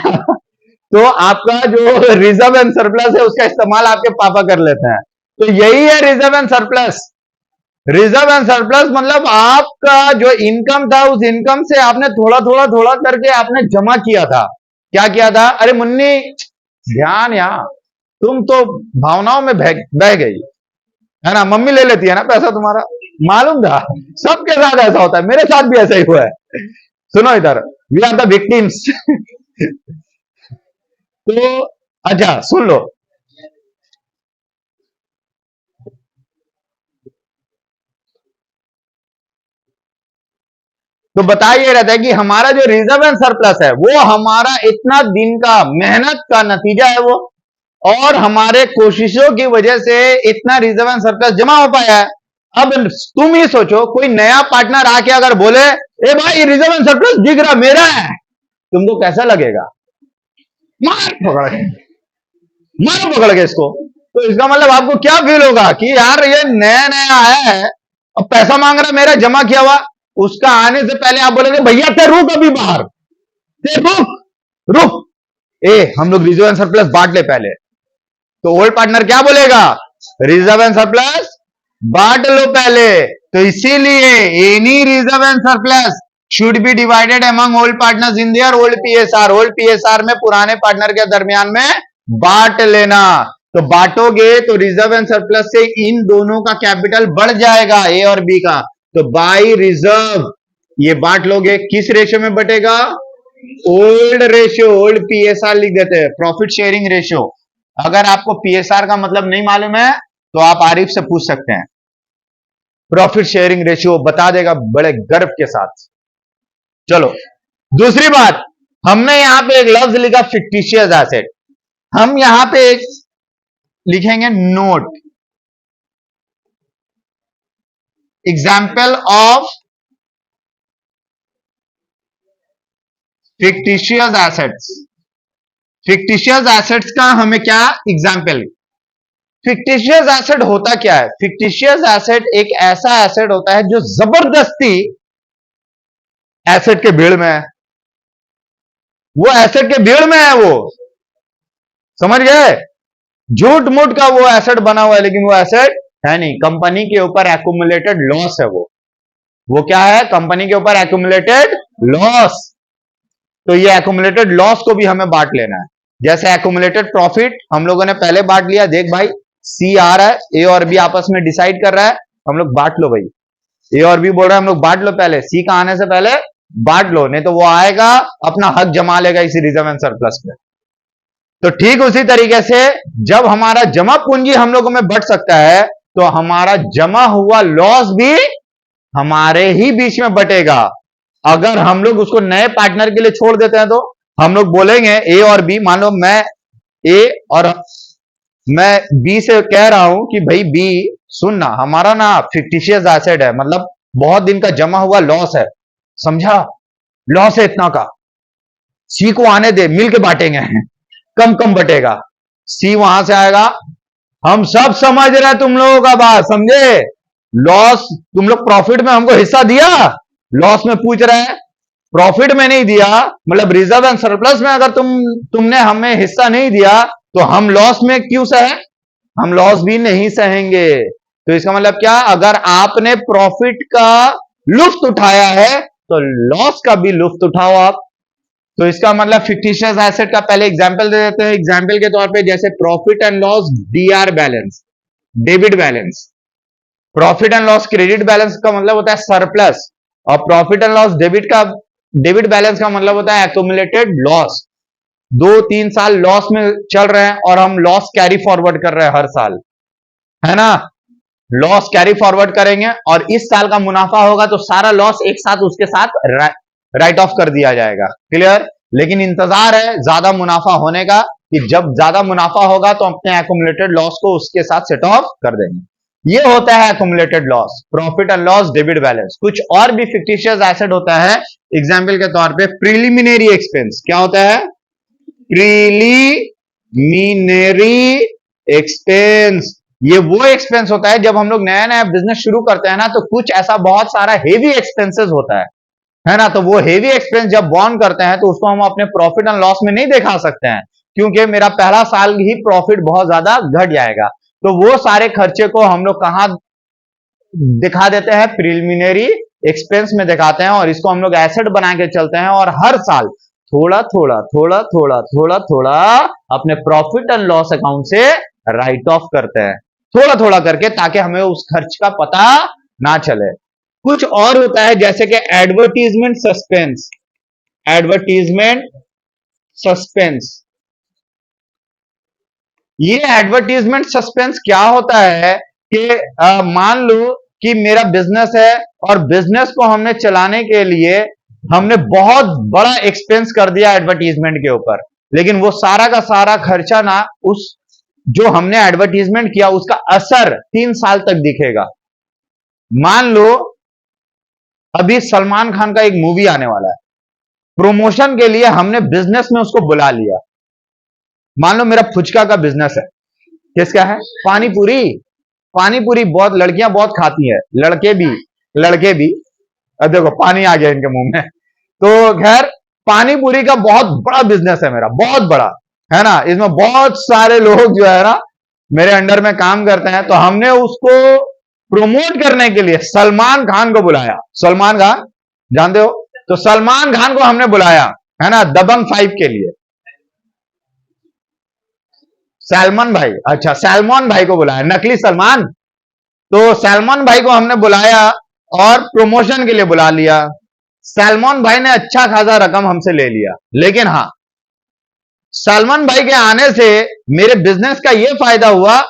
S1: तो आपका जो रिजर्व एंड सरप्लस है उसका इस्तेमाल आपके पापा कर लेते हैं। तो यही है reserve and surplus. Reserve and surplus मतलब आपका जो इनकम था, उस इनकम से आपने थोड़ा थोड़ा थोड़ा करके आपने जमा किया था। क्या किया था? अरे मुन्नी ध्यान, यहाँ तुम तो भावनाओं में बह गई, है ना, मम्मी ले लेती है ना पैसा तुम्हारा, मालूम था, सबके साथ ऐसा होता है, मेरे साथ भी ऐसा ही हुआ है। सुनो इधर, वी आर द विक्टिम्स। तो अच्छा सुन लो, तो बता ये रहता है कि हमारा जो रिजर्व एंड सरप्लस है वो हमारा इतना दिन का मेहनत का नतीजा है वो, और हमारे कोशिशों की वजह से इतना रिजर्व एंड सरप्लस जमा हो पाया है। अब तुम ही सोचो, कोई नया पार्टनर आके अगर बोले ए भाई रिजर्व एंड सरप्लस दिख रहा मेरा है, तुमको कैसा लगेगा? मार पकड़ के, मारो पकड़ के इसको। तो इसका मतलब आपको क्या फील होगा कि यार ये नया नया आया है, अब पैसा मांग रहा मेरा जमा किया हुआ। उसका आने से पहले आप बोलेंगे भैया ते रुक अभी बाहर, ते रुक रुक, ए हम लोग रिजर्व एंड सरप्लस बांट ले पहले। तो ओल्ड पार्टनर क्या बोलेगा? रिजर्व एंड सरप्लस बांट लो पहले। तो इसीलिए any reserve and surplus should be divided among old partners in their old PSR. Old PSR में पुराने पार्टनर के दरमियान में बांट लेना। तो बांटोगे तो रिजर्व एंड सरप्लस से इन दोनों का कैपिटल बढ़ जाएगा, ए और बी का। तो बाई रिजर्व ये बांट लोगे, किस रेशियो में बटेगा? ओल्ड रेशियो, ओल्ड पीएसआर लिख देते हैं, प्रॉफिट शेयरिंग रेशियो। अगर आपको पीएसआर का मतलब नहीं मालूम है तो आप आरिफ से पूछ सकते हैं, प्रॉफिट शेयरिंग रेशियो बता देगा बड़े गर्व के साथ। चलो दूसरी बात, हमने यहां पे एक लफ्ज लिखा फिक्टिशियस एसेट, हम यहां पे एक लिखेंगे note, example of fictitious assets. Fictitious assets का हमें क्या एग्जाम्पल? फिक्टिशियस एसेट होता क्या है? फिक्टिशियस एसेट एक ऐसा एसेट होता है जो जबरदस्ती एसेट के भीड़ में है, वो एसेट के भीड़ में है, वो समझ गए? झूठ मूठ का वो एसेट बना हुआ है लेकिन वो एसेट है नहीं, कंपनी के ऊपर एक्यूमुलेटेड लॉस है वो क्या है? कंपनी के ऊपर एक्यूमुलेटेड लॉस। तो ये एक्यूमुलेटेड लॉस को भी हमें बांट लेना है। जैसे एक्यूमुलेटेड प्रॉफिट हम लोगों ने पहले बांट लिया, देख भाई सी आ रहा है, ए और बी आपस में डिसाइड कर रहा है, हम लोग बांट लो भाई, ए और बी बोल रहा है हम लोग बांट लो, पहले सी का आने से पहले बांट लो, नहीं तो वो आएगा अपना हक जमा लेगा इसी रिजर्व एंड सरप्लस पे। तो ठीक उसी तरीके से जब हमारा जमा पूंजी हम लोगों में बढ़ सकता है तो हमारा जमा हुआ लॉस भी हमारे ही बीच में बटेगा। अगर हम लोग उसको नए पार्टनर के लिए छोड़ देते हैं तो हम लोग बोलेंगे ए और बी, मान लो मैं ए और मैं बी से कह रहा हूं कि भाई बी सुनना, हमारा ना फिक्टिशियस एसेट है, मतलब बहुत दिन का जमा हुआ लॉस है, समझा, लॉस है इतना का, सी को आने दे, मिल के बांटेंगे, कम कम बटेगा, सी वहां से आएगा, हम सब समझ रहे हैं तुम लोगों का बात, समझे, लॉस तुम लोग प्रॉफिट में हमको हिस्सा दिया, लॉस में पूछ रहे हैं, प्रॉफिट में नहीं दिया, मतलब रिजर्व एंड सरप्लस में अगर तुमने हमें हिस्सा नहीं दिया तो हम लॉस में क्यों सहे, हम लॉस भी नहीं सहेंगे। तो इसका मतलब क्या, अगर आपने प्रॉफिट का लुफ्त उठाया है तो लॉस का भी लुफ्त उठाओ आप। तो इसका मतलब फिक्टिशियस एसेट का पहले एग्जांपल दे देते हैं, एग्जांपल के तौर पे जैसे profit and loss DR balance, debit balance, profit and loss credit balance का मतलब होता है सरप्लस, और profit and loss debit balance का मतलब होता है एक्यूमुलेटेड लॉस। 2-3 साल लॉस में चल रहे हैं और हम लॉस कैरी फॉरवर्ड कर रहे हैं हर साल, है ना, लॉस कैरी फॉरवर्ड करेंगे और इस साल का मुनाफा होगा तो सारा लॉस एक साथ उसके साथ राइट ऑफ कर दिया जाएगा, क्लियर। लेकिन इंतजार है ज्यादा मुनाफा होने का, कि जब ज्यादा मुनाफा होगा तो अपने एक्यूमुलेटेड लॉस को उसके साथ सेट ऑफ कर देंगे। ये होता है accumulated loss, profit and loss debit balance. कुछ और भी फिक्टिशियस एसेट होता है, एग्जाम्पल के तौर पे प्रिलिमिनरी एक्सपेंस, क्या होता है, प्रीलिमिनरी एक्सपेंस, ये वो एक्सपेंस होता है जब हम लोग नया नया बिजनेस शुरू करते हैं ना, तो कुछ ऐसा बहुत सारा हेवी एक्सपेंसेस होता है ना, तो वो हेवी एक्सपेंस जब बॉर्न करते हैं तो उसको हम अपने प्रॉफिट एंड लॉस में नहीं दिखा सकते हैं, क्योंकि मेरा पहला साल ही प्रॉफिट बहुत ज्यादा घट जाएगा। तो वो सारे खर्चे को हम लोग कहां दिखा देते हैं, प्रिलिमिनरी एक्सपेंस में दिखाते हैं, और इसको हम लोग एसेट बना के चलते हैं और हर साल थोड़ा थोड़ा थोड़ा थोड़ा थोड़ा थोड़ा अपने प्रॉफिट एंड लॉस अकाउंट से राइट ऑफ करते हैं, थोड़ा थोड़ा करके, ताकि हमें उस खर्च का पता ना चले। कुछ और होता है जैसे कि एडवर्टीजमेंट सस्पेंस, एडवर्टीजमेंट सस्पेंस, ये एडवर्टीजमेंट सस्पेंस क्या होता है कि मान लो कि मेरा बिजनेस है और बिजनेस को हमने चलाने के लिए हमने बहुत बड़ा एक्सपेंस कर दिया एडवर्टीजमेंट के ऊपर, लेकिन वो सारा का सारा खर्चा ना, उस जो हमने एडवर्टीजमेंट किया उसका असर 3 साल तक दिखेगा। मान लो अभी सलमान खान का एक मूवी आने वाला है, प्रमोशन के लिए हमने बिजनेस में उसको बुला लिया, मान लो मेरा फुचका का बिजनेस है, किसका है, पानी पूरी, पानी पूरी बहुत लड़कियां बहुत खाती है, लड़के भी, अब देखो पानी आ गया इनके मुंह में, तो खैर पानी पूरी का बहुत बड़ा बिजनेस है मेरा, बहुत बड़ा, है ना, इसमें बहुत सारे लोग जो है ना मेरे अंडर में काम करते हैं, तो हमने उसको प्रमोट करने के लिए सलमान खान को बुलाया, सलमान खान जानते हो, तो सलमान खान को हमने बुलाया, है ना, दबंग 5 के लिए, सलमान भाई, अच्छा सलमान भाई को बुलाया, नकली सलमान, तो सलमान भाई को हमने बुलाया और प्रमोशन के लिए बुला लिया। सलमान भाई ने अच्छा खासा रकम हमसे ले लिया, लेकिन हाँ सलमान भाई के आने से मेरे बिजनेस का यह फायदा हुआ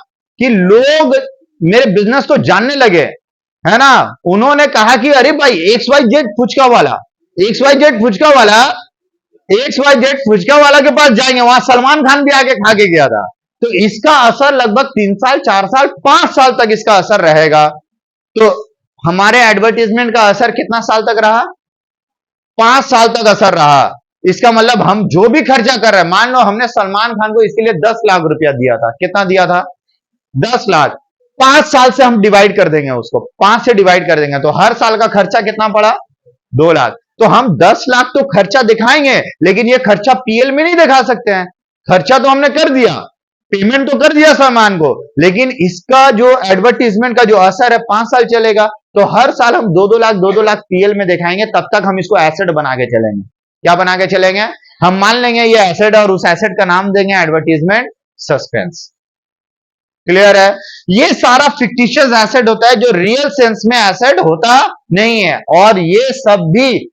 S1: कि लोग मेरे बिजनेस को जानने लगे, है ना, उन्होंने कहा कि अरे भाई XYZ फुचका वाला, XYZ फुचका वाला, XYZ फुचका वाला के पास जाएंगे, वहां सलमान खान भी आके खा के गया था। तो इसका असर लगभग 3 साल 4 साल 5 साल तक इसका असर रहेगा। तो हमारे एडवर्टीजमेंट का असर कितना साल तक रहा, 5 साल तक असर रहा। इसका मतलब हम जो भी खर्चा कर रहे हैं, मान लो हमने सलमान खान को इसके लिए 10 लाख रुपया दिया था, कितना दिया था, 10 लाख, 5 साल से हम डिवाइड कर देंगे उसको, 5 से डिवाइड कर देंगे, तो हर साल का खर्चा कितना पड़ा, 2 लाख। तो हम 10 लाख तो खर्चा दिखाएंगे, लेकिन ये खर्चा पीएल में नहीं दिखा सकते हैं, खर्चा तो हमने कर दिया, पेमेंट तो कर दिया सामान को, लेकिन इसका जो एडवर्टीजमेंट का जो असर है 5 साल चलेगा। तो हर साल हम 2-2 लाख 2-2 लाख पीएल में दिखाएंगे, तब तक हम इसको एसेट बना के चलेंगे। क्या बना के चलेंगे, हम मान लेंगे ये एसेट और उस एसेट का नाम देंगे एडवर्टीजमेंट सस्पेंस। क्लियर है। ये सारा फिक्टिशियस एसेट होता है जो रियल सेंस में एसेट होता नहीं है, और ये सब भी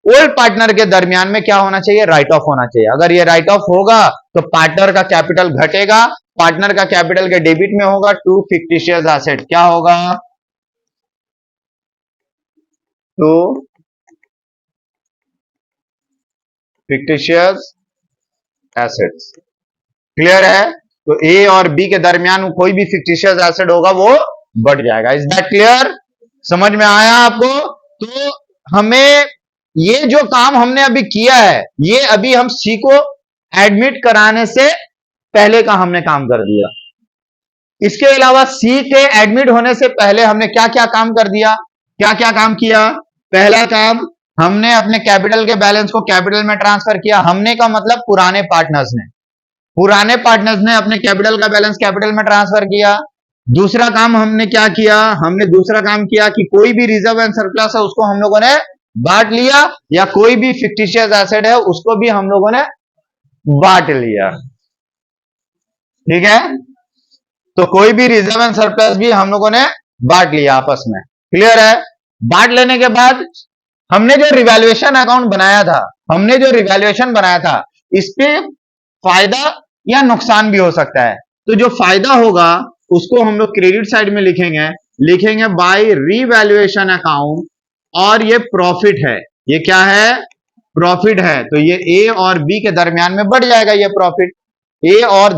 S1: ओल्ड पार्टनर के दरमियान में क्या होना चाहिए, राइट ऑफ होना चाहिए। अगर ये राइट ऑफ होगा तो पार्टनर का कैपिटल घटेगा, पार्टनर का कैपिटल के डेबिट में होगा टू फिक्टिशियस एसेट। क्या होगा, टू फिक्टिशियस एसेट्स। क्लियर है। तो ए और बी के दरमियान कोई भी फिक्टिशियस एसेट होगा वो बढ़ जाएगा। इज दैट क्लियर, समझ में आया आपको। तो हमें ये जो काम हमने अभी किया है, ये अभी हम सी को एडमिट कराने से पहले का हमने काम कर दिया। इसके अलावा सी के एडमिट होने से पहले हमने क्या क्या काम कर दिया, क्या क्या काम किया। पहला काम, हमने अपने कैपिटल के बैलेंस को कैपिटल में ट्रांसफर किया। हमने का मतलब पुराने पार्टनर्स ने, पुराने पार्टनर्स ने अपने कैपिटल का बैलेंस कैपिटल में ट्रांसफर किया। दूसरा काम हमने क्या किया, हमने दूसरा काम किया कि कोई भी रिजर्व एंड सरप्लस है उसको हम लोगों ने बांट लिया, या कोई भी फिक्टिशियस एसेट है उसको भी हम लोगों ने बांट लिया। ठीक है, तो कोई भी रिजर्व एंड सरप्लस भी हम लोगों ने बांट लिया आपस में। क्लियर है। बांट लेने के बाद हमने जो रिवैल्यूएशन अकाउंट बनाया था, हमने जो रिवैल्यूएशन बनाया था, इस पे फायदा या नुकसान भी हो सकता है। तो जो फायदा होगा उसको हम लोग क्रेडिट साइड में लिखेंगे बाय रिवैल्यूएशन अकाउंट, और ये प्रॉफिट है। ये क्या है, प्रॉफिट है। तो ये ए और बी के दरमियान में बढ़ जाएगा ये प्रॉफिट। ए और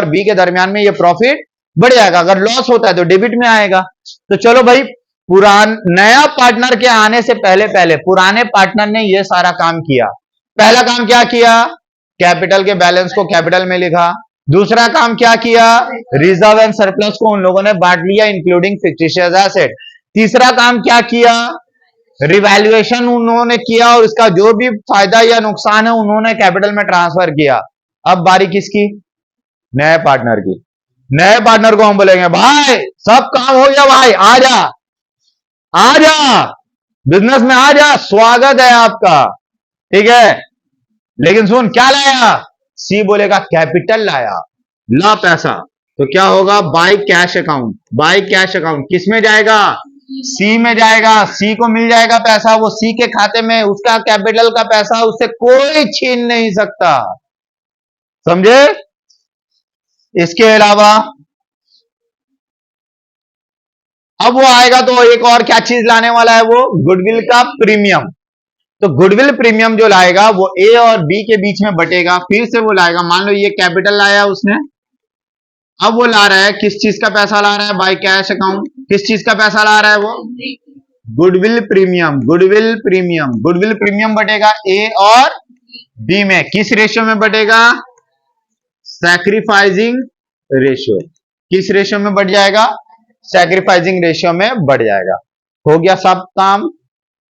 S1: बी के दरमियान में ये प्रॉफिट बढ़ जाएगा। अगर लॉस होता है तो डेबिट में आएगा। तो चलो भाई, नया पार्टनर के आने से पहले पुराने पार्टनर ने ये सारा काम किया। पहला काम क्या किया, कैपिटल के बैलेंस को कैपिटल में लिखा। दूसरा काम क्या किया, रिजर्व एंड सरप्लस को उन लोगों ने बांट लिया इंक्लूडिंग फिक्टिशियस एसेट। तीसरा काम क्या किया, रिवैल्यूएशन उन्होंने किया और इसका जो भी फायदा या नुकसान है उन्होंने कैपिटल में ट्रांसफर किया। अब बारी किसकी, नए पार्टनर की। नए पार्टनर को हम बोलेंगे भाई सब काम हो गया भाई, आ जा बिजनेस में आ जा, स्वागत है आपका। ठीक है, लेकिन सुन क्या लाया, सी बोलेगा कैपिटल लाया, ला पैसा। तो क्या होगा, by cash account. By cash account किस में जाएगा, सी में जाएगा। सी को मिल जाएगा पैसा, वो सी के खाते में, उसका कैपिटल का पैसा उससे कोई छीन नहीं सकता। समझे। इसके अलावा अब वो आएगा तो एक और क्या चीज लाने वाला है, वो गुडविल का प्रीमियम। तो गुडविल प्रीमियम जो लाएगा वो ए और बी के बीच में बटेगा। फिर से वो लाएगा, मान लो ये कैपिटल लाया उसने, अब वो ला रहा है किस चीज का पैसा ला रहा है, बाय कैश अकाउंट। किस चीज का पैसा ला रहा है वो, goodwill premium. Goodwill premium, goodwill premium बटेगा ए और बी में। किस रेशियो में बटेगा, सैक्रिफाइसिंग रेशियो। किस रेशियो में बढ़ जाएगा, सैक्रिफाइसिंग रेशियो में बढ़ जाएगा। हो गया सब काम।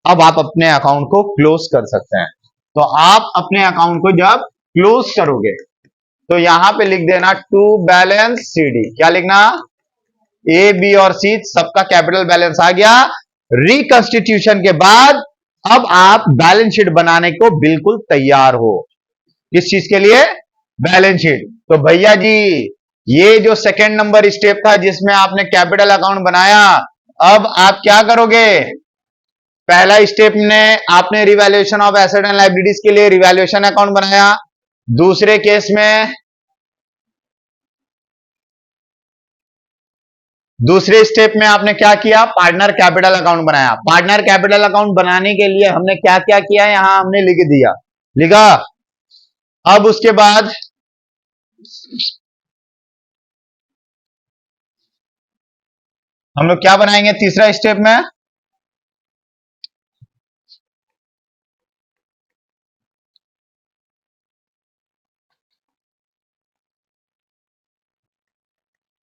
S1: अब आप अपने अकाउंट को क्लोज कर सकते हैं। तो आप अपने अकाउंट को जब क्लोज करोगे तो यहां पे लिख देना टू बैलेंस सीडी। क्या लिखना, ए बी और सी सबका कैपिटल बैलेंस आ गया। रिकंस्टिट्यूशन के बाद अब आप बैलेंस शीट बनाने को बिल्कुल तैयार हो। किस चीज के लिए, बैलेंस शीट। तो भैया जी ये जो सेकंड नंबर स्टेप था जिसमें आपने कैपिटल अकाउंट बनाया, अब आप क्या करोगे, पहला स्टेप में आपने revaluation of asset and liabilities के लिए रिवैल्यूएशन अकाउंट बनाया। दूसरे केस में, दूसरे स्टेप में आपने क्या किया, पार्टनर कैपिटल अकाउंट बनाया। पार्टनर कैपिटल अकाउंट बनाने के लिए हमने क्या क्या किया, यहां हमने लिख दिया, लिखा। अब उसके बाद हम लोग क्या बनाएंगे तीसरा स्टेप में,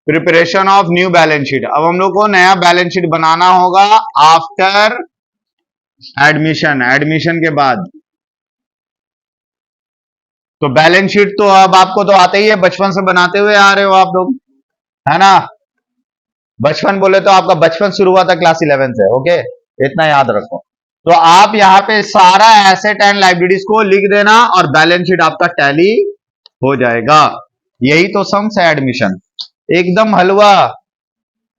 S1: preparation of new balance sheet. अब हम लोग को नया बैलेंस शीट बनाना होगा आफ्टर एडमिशन, एडमिशन के बाद। तो बैलेंस शीट तो अब आपको तो आते ही है, बचपन से बनाते हुए आ रहे हो आप लोग, है ना। बचपन बोले तो आपका बचपन शुरू हुआ था क्लास 11 से, ओके, इतना याद रखो। तो आप यहां पे सारा एसेट एंड लाइबिलिटीज को लिख देना और बैलेंस शीट आपका टैली हो जाएगा। यही तो सम्स है एडमिशन, एकदम हलवा।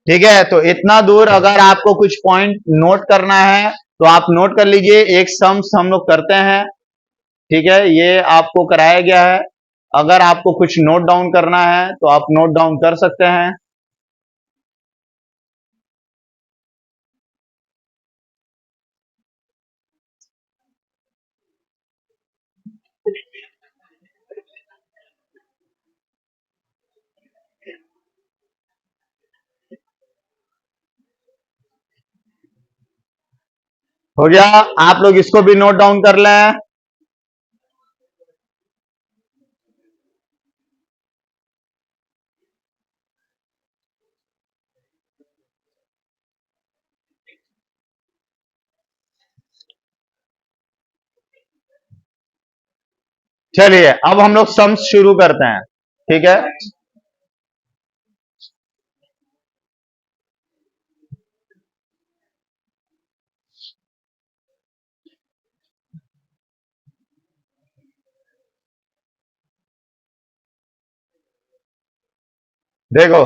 S1: ठीक है, तो इतना दूर अगर आपको कुछ पॉइंट नोट करना है तो आप नोट कर लीजिए। एक सम्स हम लोग करते हैं, ठीक है, ये आपको कराया गया है। अगर आपको कुछ नोट डाउन करना है तो आप नोट डाउन कर सकते हैं। हो गया, आप लोग इसको भी नोट डाउन कर लें। चलिए अब हम लोग सम्स शुरू करते हैं, ठीक है। देखो,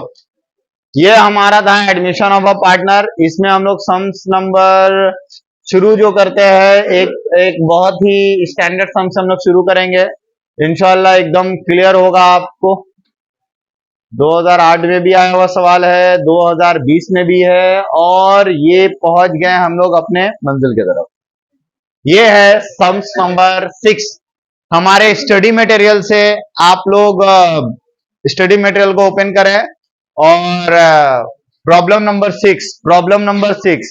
S1: ये हमारा था एडमिशन ऑफ अ पार्टनर। इसमें हम लोग सम्स नंबर शुरू जो करते हैं, एक एक बहुत ही स्टैंडर्ड सम्स हम लोग शुरू करेंगे, इंशाल्लाह एकदम क्लियर होगा आपको। 2008 में भी आया हुआ सवाल है, 2020 में भी है, और ये पहुंच गए हम लोग अपने मंजिल की तरफ। ये है सम्स नंबर 6 हमारे स्टडी मटेरियल से। आप लोग स्टडी मटेरियल को ओपन करें और प्रॉब्लम नंबर 6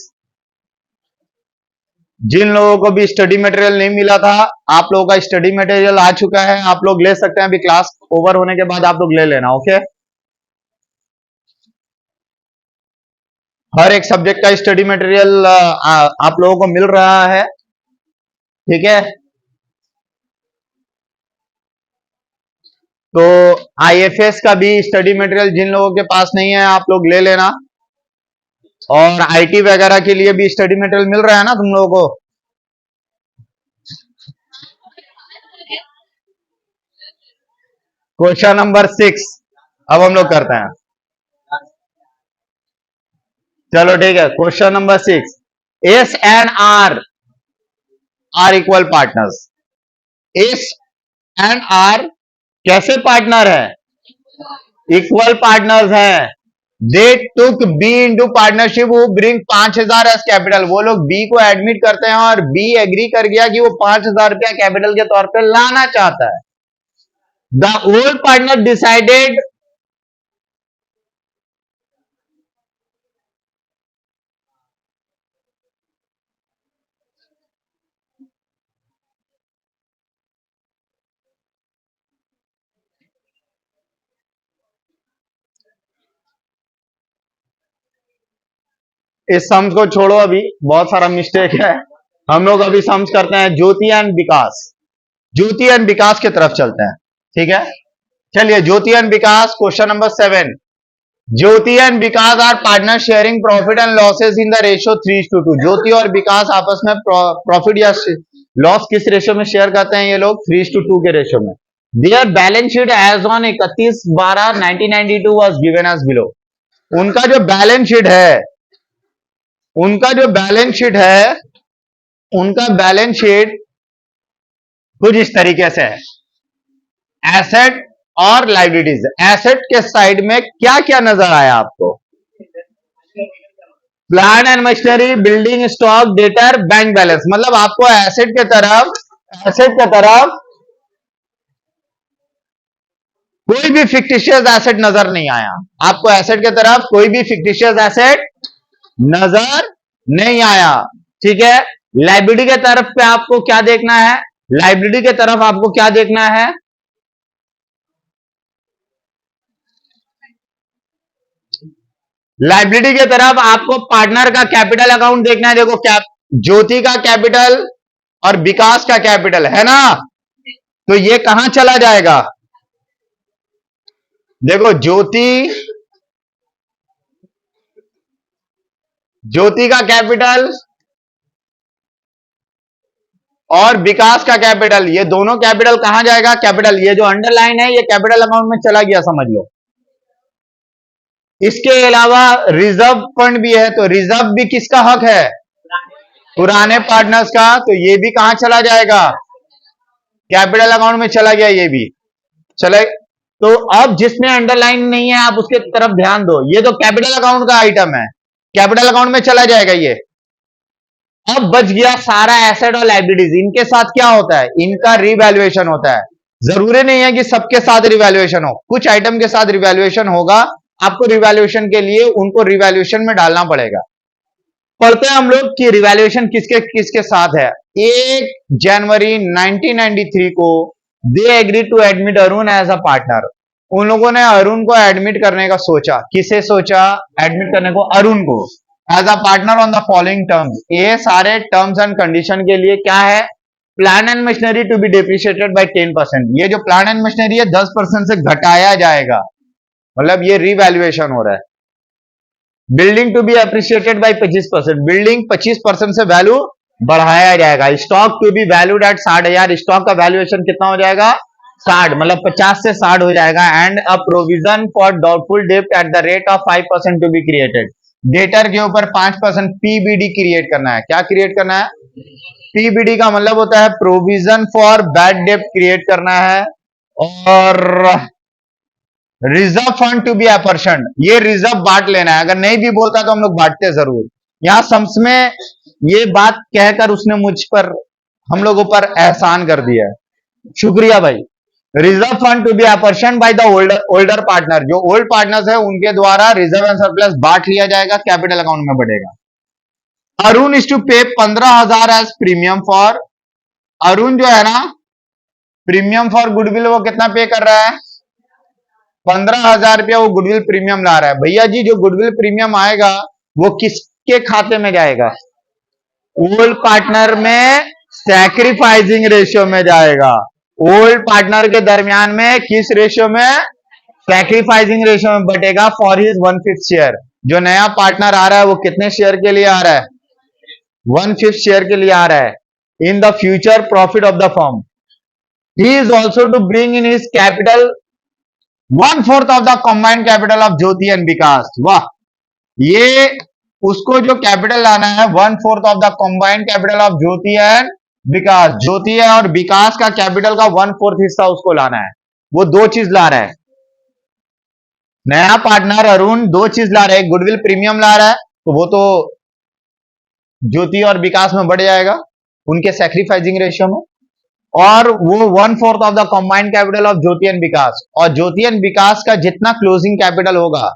S1: जिन लोगों को भी स्टडी मटेरियल नहीं मिला था, आप लोगों का स्टडी मटेरियल आ चुका है, आप लोग ले सकते हैं। अभी क्लास ओवर होने के बाद आप लोग ले लेना, ओके। हर एक सब्जेक्ट का स्टडी मटेरियल आप लोगों को मिल रहा है, ठीक है। तो आईएफएस का भी स्टडी मटेरियल जिन लोगों के पास नहीं है आप लोग ले लेना, और आईटी वगैरह के लिए भी स्टडी मटेरियल मिल रहा है ना तुम लोगों को। क्वेश्चन नंबर 6 अब हम लोग करते हैं। चलो ठीक है, question number 6, S and R equal partners. S and R कैसे पार्टनर है? इक्वल पार्टनर्स हैं। They took B into partnership who bring 5,000 as capital. वो लोग बी को एडमिट करते हैं और बी एग्री कर गया कि वो 5,000 रुपया कैपिटल के तौर पे लाना चाहता है। द ओल्ड पार्टनर डिसाइडेड, इस सम्स को छोड़ो, अभी बहुत सारा मिस्टेक है। हम लोग अभी सम्स करते हैं ज्योति एंड विकास। ज्योति एंड विकास की तरफ चलते हैं, ठीक है। चलिए, Jyoti and Vikas, question number 7। Jyoti and Vikas are partner sharing profit and losses in the ratio 3:2। Jyoti और विकास आपस में प्रॉफिट या लॉस किस रेशियो में शेयर करते हैं? ये लोग 3:2 के रेशियो में। Their balance sheet as on 31/12/1992 was given as below. उनका जो बैलेंस शीट है, उनका जो बैलेंस शीट है, उनका बैलेंस शीट कुछ इस तरीके से है। एसेट और लाइबिलिटीज। एसेट के साइड में क्या क्या नजर आया आपको? Plant and machinery, building, stock, debtor, bank balance. मतलब आपको एसेट के तरफ कोई भी फिक्टिशियस एसेट नजर नहीं आया। आपको एसेट के तरफ कोई भी फिक्टिशियस एसेट नजर नहीं आया, ठीक है। लाइबिलिटी के तरफ पे आपको क्या देखना है? लाइबिलिटी के तरफ आपको क्या देखना है? लाइबिलिटी के तरफ आपको पार्टनर का कैपिटल अकाउंट देखना है। देखो, ज्योति का कैपिटल और विकास का कैपिटल है ना, तो ये कहां चला जाएगा? देखो, ज्योति का कैपिटल और विकास का कैपिटल, ये दोनों कैपिटल कहां जाएगा? कैपिटल, ये जो अंडरलाइन है ये कैपिटल अकाउंट में चला गया, समझ लो। इसके अलावा रिजर्व फंड भी है, तो रिजर्व भी किसका हक है? पुराने पार्टनर्स का, तो ये भी कहां चला जाएगा? कैपिटल अकाउंट में चला गया, ये भी चले। तो अब जिसमें अंडरलाइन नहीं है आप उसके तरफ ध्यान दो, ये तो कैपिटल अकाउंट का आइटम है, कैपिटल अकाउंट में चला जाएगा ये। अब बच गया सारा एसेट और लाइबिलिटीज, इनके साथ क्या होता है? इनका रिवैल्यूएशन होता है। जरूरी नहीं है कि सबके साथ रिवैल्यूएशन हो, कुछ आइटम के साथ रिवैल्यूएशन होगा, आपको रिवैल्यूएशन के लिए उनको रिवैल्यूएशन में डालना पड़ेगा। पढ़ते हैं हम लोग कि रिवैल्यूएशन किसके किसके साथ है। 1 जनवरी 1993 को they agree to admit Arun as a partner. उन लोगों ने अरुण को एडमिट करने का सोचा। किसे सोचा एडमिट करने को? अरुण को as a partner on the following terms. ये सारे टर्म्स एंड कंडीशन के लिए क्या है? Plan and machinery to be depreciated by 10%। ये जो प्लान एंड मशीनरी है 10% से घटाया जाएगा, मतलब ये रिवैल्यूएशन हो रहा है। Building to be appreciated by 25%, building 25% से वैल्यू बढ़ाया जाएगा। Stock to be valued at 60,000, stock का वैल्यूएशन कितना हो जाएगा? 60, मतलब 50 से 60 हो जाएगा। And a provision for doubtful डेब्ट at the rate of 5% to be created. Debtor के ऊपर 5% पीबीडी क्रिएट करना है। क्या क्रिएट करना है? पीबीडी का मतलब होता है प्रोविजन फॉर बैड डेब्ट क्रिएट करना है। और रिजर्व फंड टू बी अपॉर्शन्ड, ये रिजर्व बांट लेना है। अगर नहीं भी बोलता तो हम लोग बांटते जरूर। यहां सम्स में ये बात कहकर उसने मुझ पर, हम लोगों पर एहसान कर दिया है। शुक्रिया भाई। Reserve fund to be apportioned by the older partner, जो ओल्ड पार्टनर्स है उनके द्वारा रिजर्व एंड सरप्लस बांट लिया जाएगा, कैपिटल अकाउंट में बढ़ेगा। Arun is to pay 15,000 as premium for, Arun जो है ना प्रीमियम फॉर गुडविल वो कितना पे कर रहा है? 15,000 रुपया वो गुडविल प्रीमियम ला रहा है। भैया जी जो गुडविल प्रीमियम आएगा वो किसके खाते में जाएगा? ओल्ड पार्टनर में सैक्रिफाइसिंग रेशियो में जाएगा। ओल्ड पार्टनर के दरमियान में किस रेशियो में? सैक्रिफाइसिंग रेशियो में बटेगा फॉर हिज 1/5 शेयर। जो नया पार्टनर आ रहा है वो कितने शेयर के लिए आ रहा है? 1/5 शेयर के लिए आ रहा है। In the future profit of the firm, he is also to bring in his capital 1/4 of the combined capital of Jyoti and Vikas. वाह, ये उसको जो कैपिटल लाना है 1/4 of the combined capital of Jyoti and Vikas. Jyoti है और विकास का कैपिटल का 1/4 हिस्सा उसको लाना है। वो दो चीज ला रहा है। नया पार्टनर अरुण दो चीज ला रहा है, गुडविल प्रीमियम ला रहा है, तो वो तो ज्योति और विकास में बढ़ जाएगा उनके सैक्रिफाइसिंग रेशियो में। और वो 1/4 of the combined capital of Jyoti and Vikas, और ज्योति एंड विकास का जितना क्लोजिंग कैपिटल होगा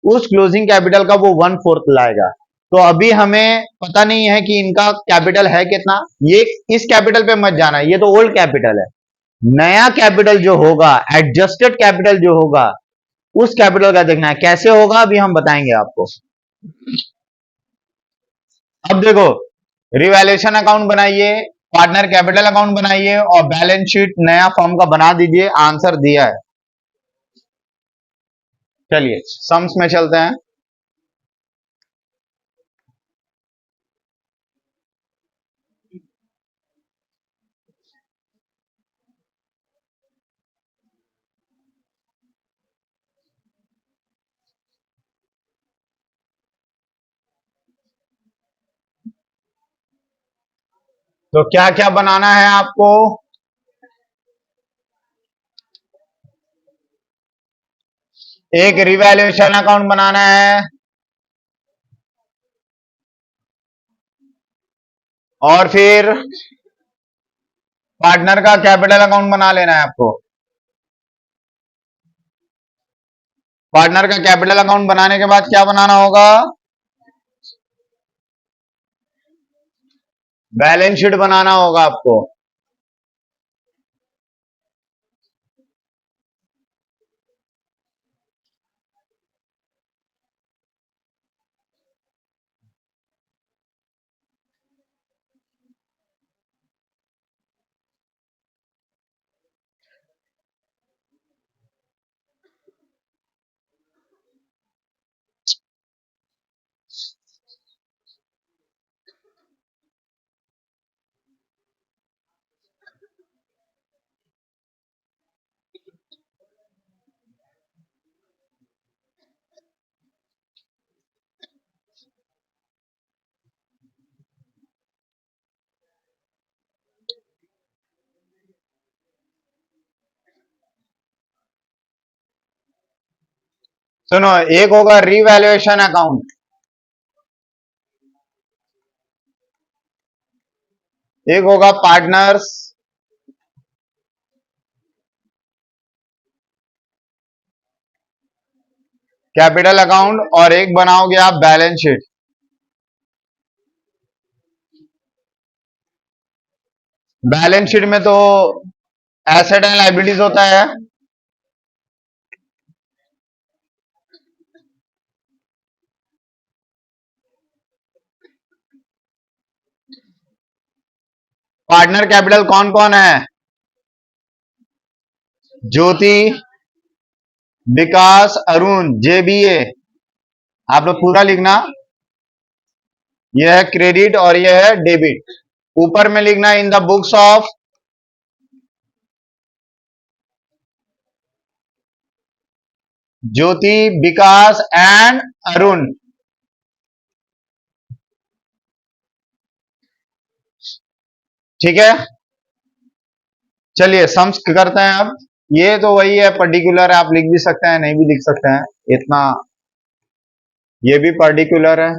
S1: उस क्लोजिंग कैपिटल का वो 1/4 लाएगा। तो अभी हमें पता नहीं है कि इनका कैपिटल है कितना। ये इस कैपिटल पे मत जाना, ये तो ओल्ड कैपिटल है। नया कैपिटल जो होगा, एडजस्टेड कैपिटल जो होगा, उस कैपिटल का देखना है। कैसे होगा अभी हम बताएंगे आपको। अब देखो, रिवैल्यूएशन अकाउंट बनाइए, पार्टनर कैपिटल अकाउंट बनाइए और बैलेंस शीट नया फॉर्म का बना दीजिए। आंसर दिया है। चलिए सम्स में चलते हैं। तो क्या क्या बनाना है आपको? एक रिवैल्यूएशन अकाउंट बनाना है और फिर पार्टनर का कैपिटल अकाउंट बना लेना है आपको। पार्टनर का कैपिटल अकाउंट बनाने के बाद क्या बनाना होगा? बैलेंस शीट बनाना होगा आपको। सुनो, एक होगा रीवैल्यूएशन अकाउंट, एक होगा पार्टनर्स कैपिटल अकाउंट, और एक बनाओगे आप बैलेंस शीट। बैलेंस शीट में तो एसेट एंड लायबिलिटीज होता है। पार्टनर कैपिटल कौन कौन है? ज्योति, विकास, अरुण, जेबीए। आप लोग पूरा लिखना, यह है क्रेडिट और यह है डेबिट। ऊपर में लिखना in the books of Jyoti, Vikas and Arun. ठीक है, चलिए सम्स करते हैं अब। ये तो वही है, पर्टिकुलर है, आप लिख भी सकते हैं, नहीं भी लिख सकते हैं इतना। ये भी पर्टिकुलर है,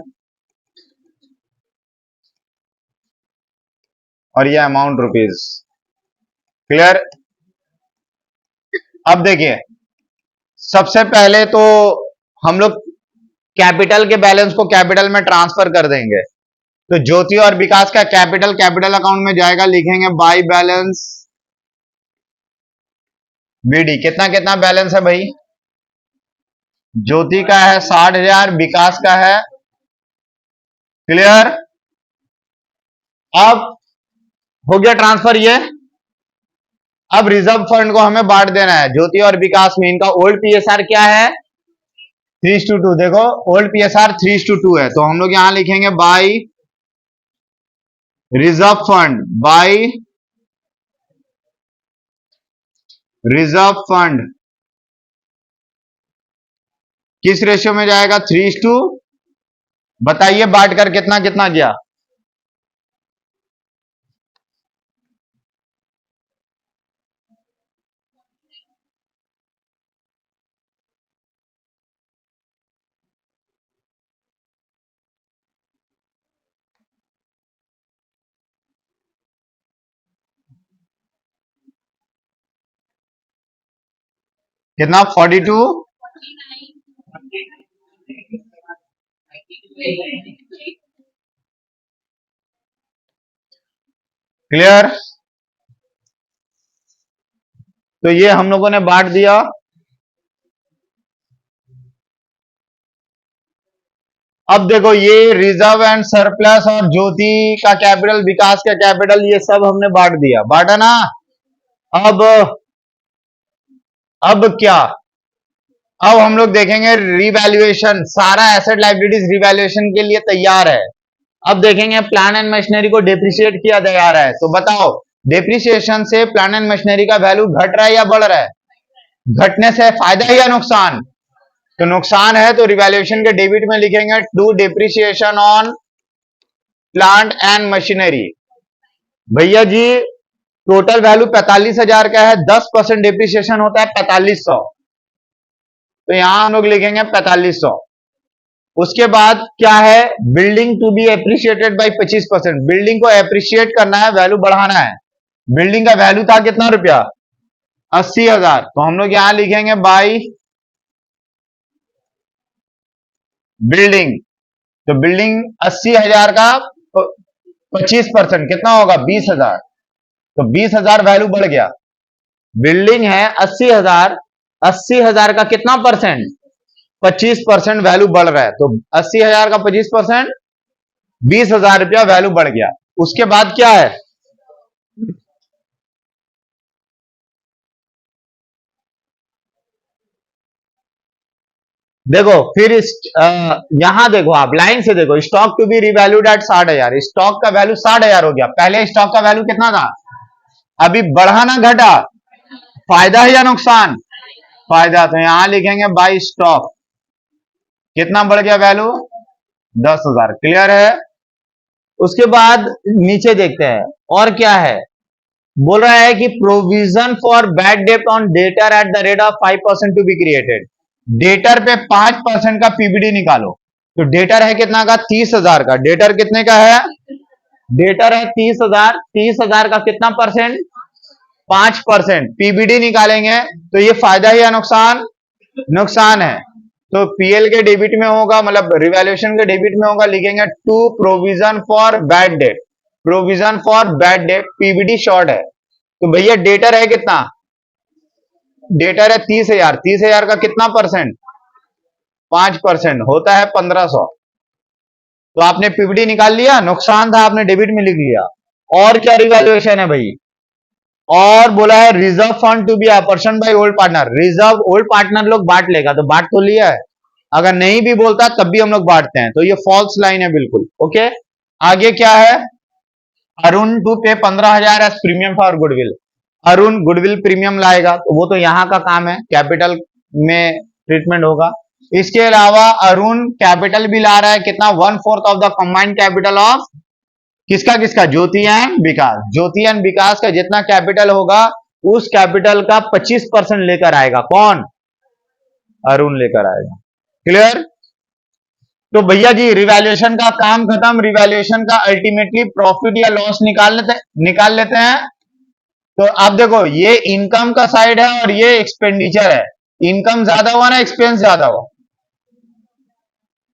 S1: और ये अमाउंट रुपीज। क्लियर? अब देखिए, सबसे पहले तो हम लोग कैपिटल के बैलेंस को कैपिटल में ट्रांसफर कर देंगे। तो ज्योति और विकास का कैपिटल कैपिटल अकाउंट में जाएगा, लिखेंगे बाय बैलेंस बीडी। कितना कितना बैलेंस है भाई? ज्योति का है 60,000, विकास का है। क्लियर? अब हो गया ट्रांसफर ये। अब रिजर्व फंड को हमें बांट देना है ज्योति और विकास में। इनका ओल्ड पीएसआर क्या है? 3:2। देखो, ओल्ड पीएसआर 3:2 है, तो हम लोग यहां लिखेंगे by reserve fund, by reserve fund किस रेशियो में जाएगा? 3:2। बताइए बांट कर कितना कितना गया? कितना? 42। क्लियर? तो ये हम लोगों ने बांट दिया। अब देखो, ये रिजर्व एंड सरप्लस और ज्योति का कैपिटल, विकास का कैपिटल, ये सब हमने बांट दिया, बांटा ना। अब क्या? अब हम लोग देखेंगे रिवैल्यूएशन। सारा एसेट लायबिलिटीज रिवैल्यूएशन के लिए तैयार है। अब देखेंगे प्लांट एंड मशीनरी को डेप्रिशिएट किया जा रहा है, तो बताओ डेप्रिसिएशन से प्लांट एंड मशीनरी का वैल्यू घट रहा है या बढ़ रहा है? घटने से फायदा है या नुकसान? तो नुकसान है, तो रिवैल्यूएशन के डेबिट में लिखेंगे to depreciation on plant and machinery. भैया जी, टोटल वैल्यू 45,000 का है, 10% डेप्रिसिएशन होता है 4500, तो यहां हम लोग लिखेंगे 4500। उसके बाद क्या है? Building to be appreciated by 25%। Building को एप्रिशिएट करना है, वैल्यू बढ़ाना है। बिल्डिंग का वैल्यू था कितना रुपया? 80,000, तो हम लोग यहां लिखेंगे बाई बिल्डिंग। तो बिल्डिंग 80,000 का 25% कितना होगा? 20,000, तो 20,000 वैल्यू बढ़ गया। बिल्डिंग है 80,000, 80,000 का कितना परसेंट? 25% वैल्यू बढ़ रहा है, तो 80,000 का 25%, 20,000 रुपया वैल्यू बढ़ गया। उसके बाद क्या है? देखो फिर यहां देखो, आप लाइन से देखो, stock to be revalued at 60,000। Stock का वैल्यू 60,000 हो गया। पहले स्टॉक का वैल्यू कितना था? अभी बढ़ा ना घटा? फायदा है या नुकसान? फायदा। तो यहां लिखेंगे बाई स्टॉक, कितना बढ़ गया वैल्यू? 10,000। क्लियर है? उसके बाद नीचे देखते हैं और क्या है। बोल रहा है कि provision for bad debt on debtor at the rate of 5% to be created. Debtor पे 5% का पीबीडी निकालो। तो डेटर है कितना का? 30,000 का। डेटर कितने का है? डेटर है 30,000। 30,000 का कितना परसेंट? 5%। पीबीडी निकालेंगे तो ये फायदा है या नुकसान? नुकसान है। तो पीएल के डेबिट में होगा, मतलब रिवैल्यूएशन के डेबिट में होगा, लिखेंगे to provision for bad debt. Provision for bad debt, PBD short है। तो भैया डेटर है कितना? डेटर है 30,000। 30,000 का कितना परसेंट? 5% होता है 1,500। तो आपने पीबीडी निकाल लिया, नुकसान था आपने डेबिट में लिख लिया। और क्या रिवैल्यूएशन है भाई? और बोला है reserve fund to be apportion by old partner. Reserve old partner लोग बांट लेगा, तो बांट तो लिया है। अगर नहीं भी बोलता तब भी हम लोग बांटते हैं, तो ये फॉल्स लाइन है बिल्कुल। ओके, आगे क्या है? Arun to pay 15,000 as premium for goodwill. Arun goodwill premium लाएगा, तो वो तो यहां का काम है, कैपिटल में ट्रीटमेंट होगा। इसके अलावा अरुण कैपिटल भी ला रहा है, कितना? 1/4 of the combined capital of किसका किसका? ज्योति एंड विकास। ज्योति एंड विकास का जितना कैपिटल होगा उस कैपिटल का 25% लेकर आएगा। कौन? अरुण लेकर आएगा। क्लियर? तो भैया जी रिवैल्यूएशन का काम खत्म। रिवैल्यूएशन का अल्टीमेटली प्रॉफिट या लॉस निकाल लेते हैं। तो आप देखो, ये इनकम का साइड है और ये एक्सपेंडिचर है। इनकम ज्यादा हुआ ना एक्सपेंस ज्यादा हुआ?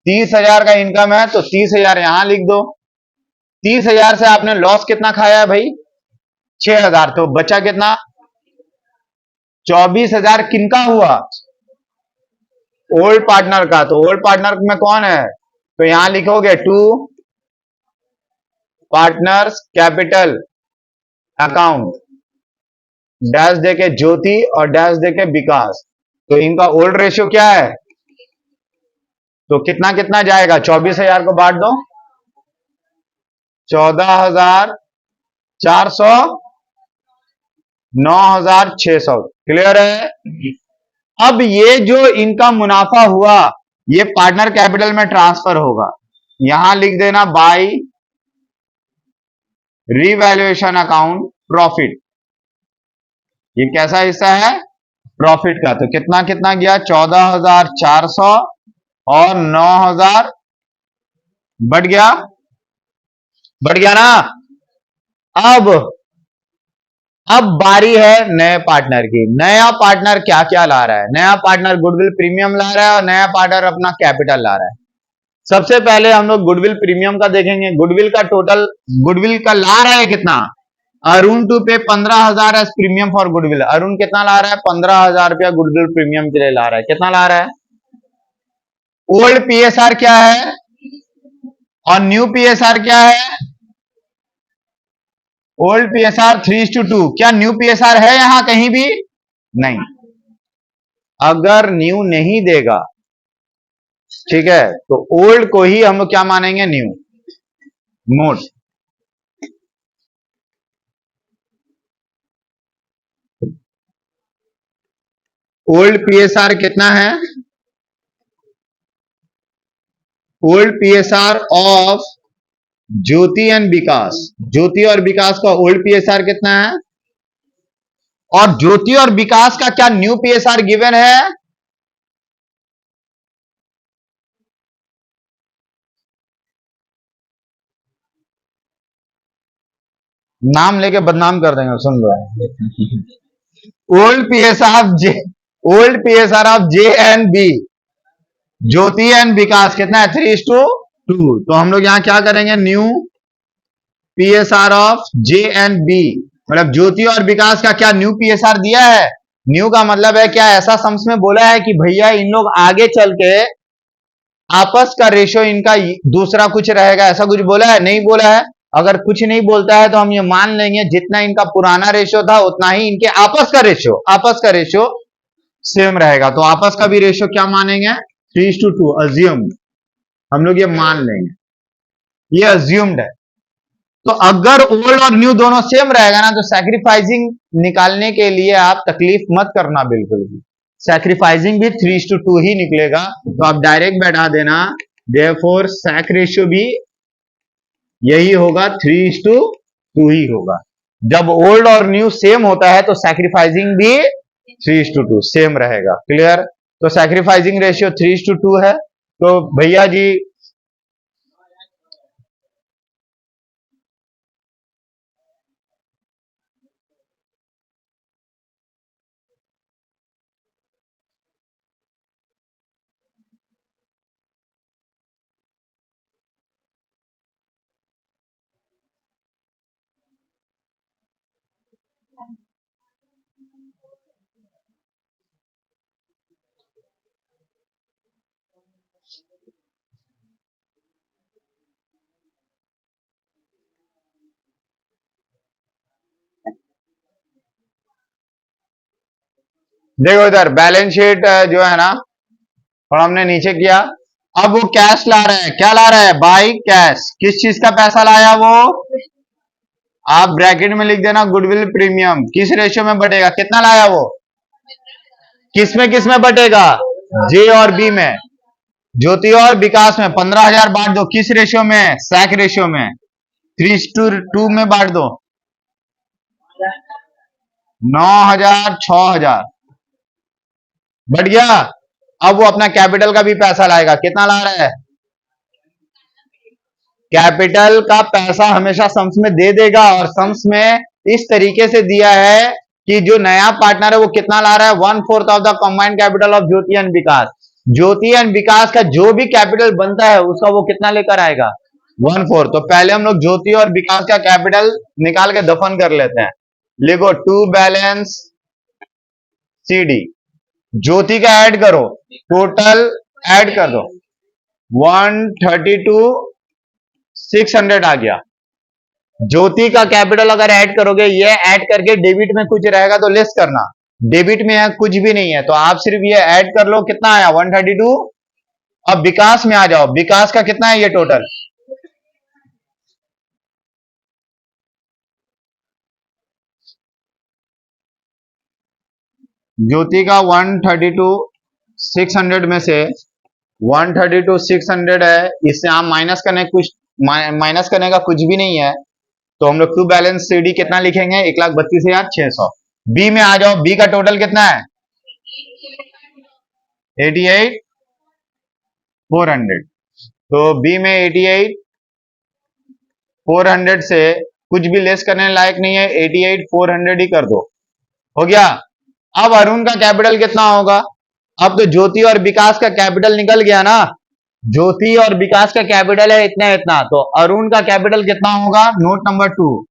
S1: 30,000 का इनकम है तो 30,000 यहां लिख दो। 30,000 से आपने लॉस कितना खाया है भाई? 6,000। तो बचा कितना? 24,000 किनका हुआ? ओल्ड पार्टनर का। तो ओल्ड पार्टनर में कौन है? तो यहां लिखोगे to partners capital account, dash देके ज्योति और डैश देके विकास। तो इनका ओल्ड रेशियो क्या है? तो कितना कितना जाएगा? 24,000 को बांट दो, 14,400, 9,600। क्लियर है? अब ये जो इनका मुनाफा हुआ ये पार्टनर कैपिटल में ट्रांसफर होगा। यहां लिख देना बाय रिवैल्यूएशन अकाउंट प्रॉफिट। ये कैसा हिस्सा है? प्रॉफिट का। तो कितना कितना गया? 14,400 और 9,000। बढ़ गया? बढ़ गया ना? अब बारी है नए पार्टनर की। नया पार्टनर क्या क्या ला रहा है? नया पार्टनर गुडविल प्रीमियम ला रहा है और नया पार्टनर अपना कैपिटल ला रहा है। सबसे पहले हम लोग गुडविल प्रीमियम का देखेंगे। गुडविल का टोटल, गुडविल का ला रहा है कितना? Arun to pay 15,000 as premium for goodwill. Arun कितना ला रहा है? 15,000 रुपया गुडविल प्रीमियम के लिए ला रहा है। कितना ला रहा है? ओल्ड पीएसआर क्या है और न्यू पीएसआर क्या है? Old PSR 3:2। क्या न्यू पीएसआर है यहां कहीं भी? नहीं। अगर न्यू नहीं देगा, ठीक है, तो ओल्ड को ही हम लोग क्या मानेंगे? न्यू। नोट, ओल्ड पीएसआर कितना है? Old PSR of Jyoti and Vikas. Jyoti और विकास का ओल्ड पीएसआर कितना है? और ज्योति और विकास का क्या न्यू पीएसआर गिवन है? नाम लेके बदनाम कर देंगे, सुन लो। Old PSR J, old PSR of J and B, Jyoti and Vikas कितना है? 3:2। तो हम लोग यहां क्या करेंगे? New PSR of J and B, मतलब ज्योति और विकास का क्या न्यू पीएसआर दिया है? न्यू का मतलब है क्या ऐसा सम्स में बोला है कि भैया इन लोग आगे चल के आपस का रेशियो इनका दूसरा कुछ रहेगा, ऐसा कुछ बोला है? नहीं बोला है। अगर कुछ नहीं बोलता है तो हम ये मान लेंगे जितना इनका पुराना रेशियो था उतना ही इनके आपस का रेशियो सेम रहेगा। तो आपस का भी रेशियो क्या मानेंगे? 3:2। अज्यूम, हम लोग ये मान लेंगे, ये अज्यूम्ड है। तो अगर ओल्ड और न्यू दोनों सेम रहेगा ना तो सैक्रिफाइसिंग निकालने के लिए आप तकलीफ मत करना बिल्कुल भी। सैक्रिफाइसिंग भी 3:2 ही निकलेगा। तो आप डायरेक्ट बैठा देना, देयरफॉर सैक रेशियो भी यही होगा, 3:2 ही होगा। जब ओल्ड और न्यू सेम होता है तो सैक्रिफाइसिंग भी 3:2 सेम रहेगा। क्लियर? तो सैक्रिफाइसिंग रेशियो 3:2 है। तो भैया जी देखो इधर बैलेंस शीट जो है ना, और हमने नीचे किया। अब वो कैश ला रहा है, क्या ला रहा है? By cash. किस चीज का पैसा लाया वो? आप ब्रैकेट में लिख देना गुडविल प्रीमियम। किस रेशियो में बटेगा? कितना लाया वो? किस में बटेगा? जे और बी में। ज्योति और विकास में 15,000 बांट दो। किस रेशियो में? सैक रेशियो में। 3:2 में बांट दो। 9,000 6,000 बढ़ गया। अब वो अपना कैपिटल का भी पैसा लाएगा। कितना ला रहा है? कैपिटल का पैसा हमेशा सम्स में दे देगा, और सम्स में इस तरीके से दिया है कि जो नया पार्टनर है वो कितना ला रहा है? 1/4 of the combined capital of Jyoti and Vikas. Jyoti and Vikas का जो भी कैपिटल बनता है उसका वो कितना लेकर आएगा? 1/4। तो पहले हम लोग ज्योति और विकास का कैपिटल निकाल के दफन कर लेते हैं। लिखो टू बैलेंस सीडी। ज्योति का ऐड करो, टोटल ऐड कर दो। 132,600 आ गया। ज्योति का कैपिटल अगर ऐड करोगे, ये ऐड करके डेबिट में कुछ रहेगा तो लेस करना। डेबिट में यहाँ कुछ भी नहीं है तो आप सिर्फ ये ऐड कर लो। कितना आया? 132। अब विकास में आ जाओ। विकास का कितना है ये टोटल? ज्योति का 132,600 में से 132,600 है, इससे आप माइनस करने का कुछ भी नहीं है। तो हम लोग टू बैलेंस सीडी कितना लिखेंगे? 1,32,600। बी में आ जाओ। बी का टोटल कितना है? 88,400। तो बी में 88,400 से कुछ भी लेस करने लायक नहीं है, 88,400 ही कर दो। हो गया। अब अरुण का कैपिटल कितना होगा? अब तो ज्योति और विकास का कैपिटल निकल गया ना। ज्योति और विकास का कैपिटल है इतना इतना, तो अरुण का कैपिटल कितना होगा? Note number 2,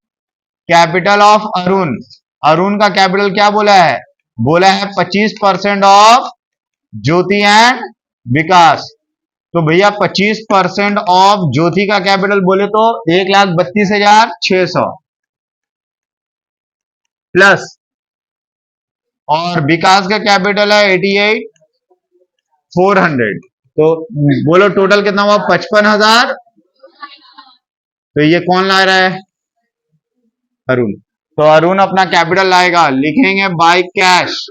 S1: capital of Arun. Arun का कैपिटल क्या बोला है? बोला है 25% ऑफ ज्योति एंड विकास। तो भैया 25% ऑफ ज्योति का कैपिटल बोले तो 1,32,600 प्लस, और विकास का कैपिटल है 88,400। तो बोलो टोटल कितना हुआ? 55,000। तो ये कौन ला रहा है? अरुण। तो अरुण अपना कैपिटल लाएगा। लिखेंगे बाय कैश,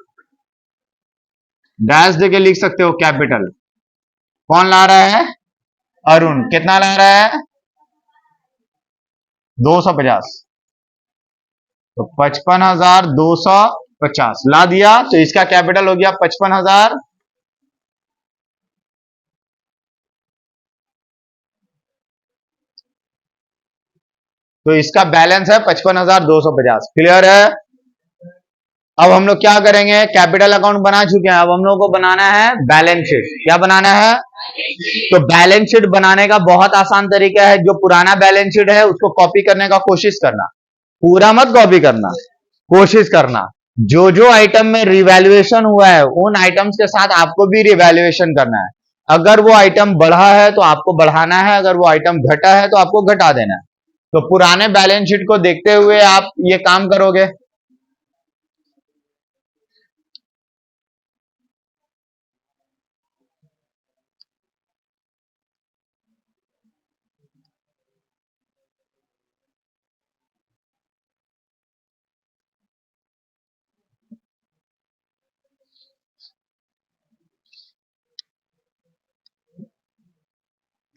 S1: डैश देके लिख सकते हो कैपिटल। कौन ला रहा है? अरुण। कितना ला रहा है? 250। तो 55,250 ला दिया, तो इसका कैपिटल हो गया 55,000। तो इसका बैलेंस है 55,250। क्लियर है? अब हम लोग क्या करेंगे? कैपिटल अकाउंट बना चुके हैं, अब हम लोग को बनाना है बैलेंस शीट। क्या बनाना है? तो बैलेंस शीट बनाने का बहुत आसान तरीका है। जो पुराना बैलेंस शीट है उसको कॉपी करने का कोशिश करना। पूरा मत कॉपी करना, कोशिश करना। जो जो आइटम में रिवैल्यूएशन हुआ है उन आइटम्स के साथ आपको भी रिवैल्यूएशन करना है। अगर वो आइटम बढ़ा है तो आपको बढ़ाना है, अगर वो आइटम घटा है तो आपको घटा देना है। तो पुराने बैलेंस शीट को देखते हुए आप ये काम करोगे।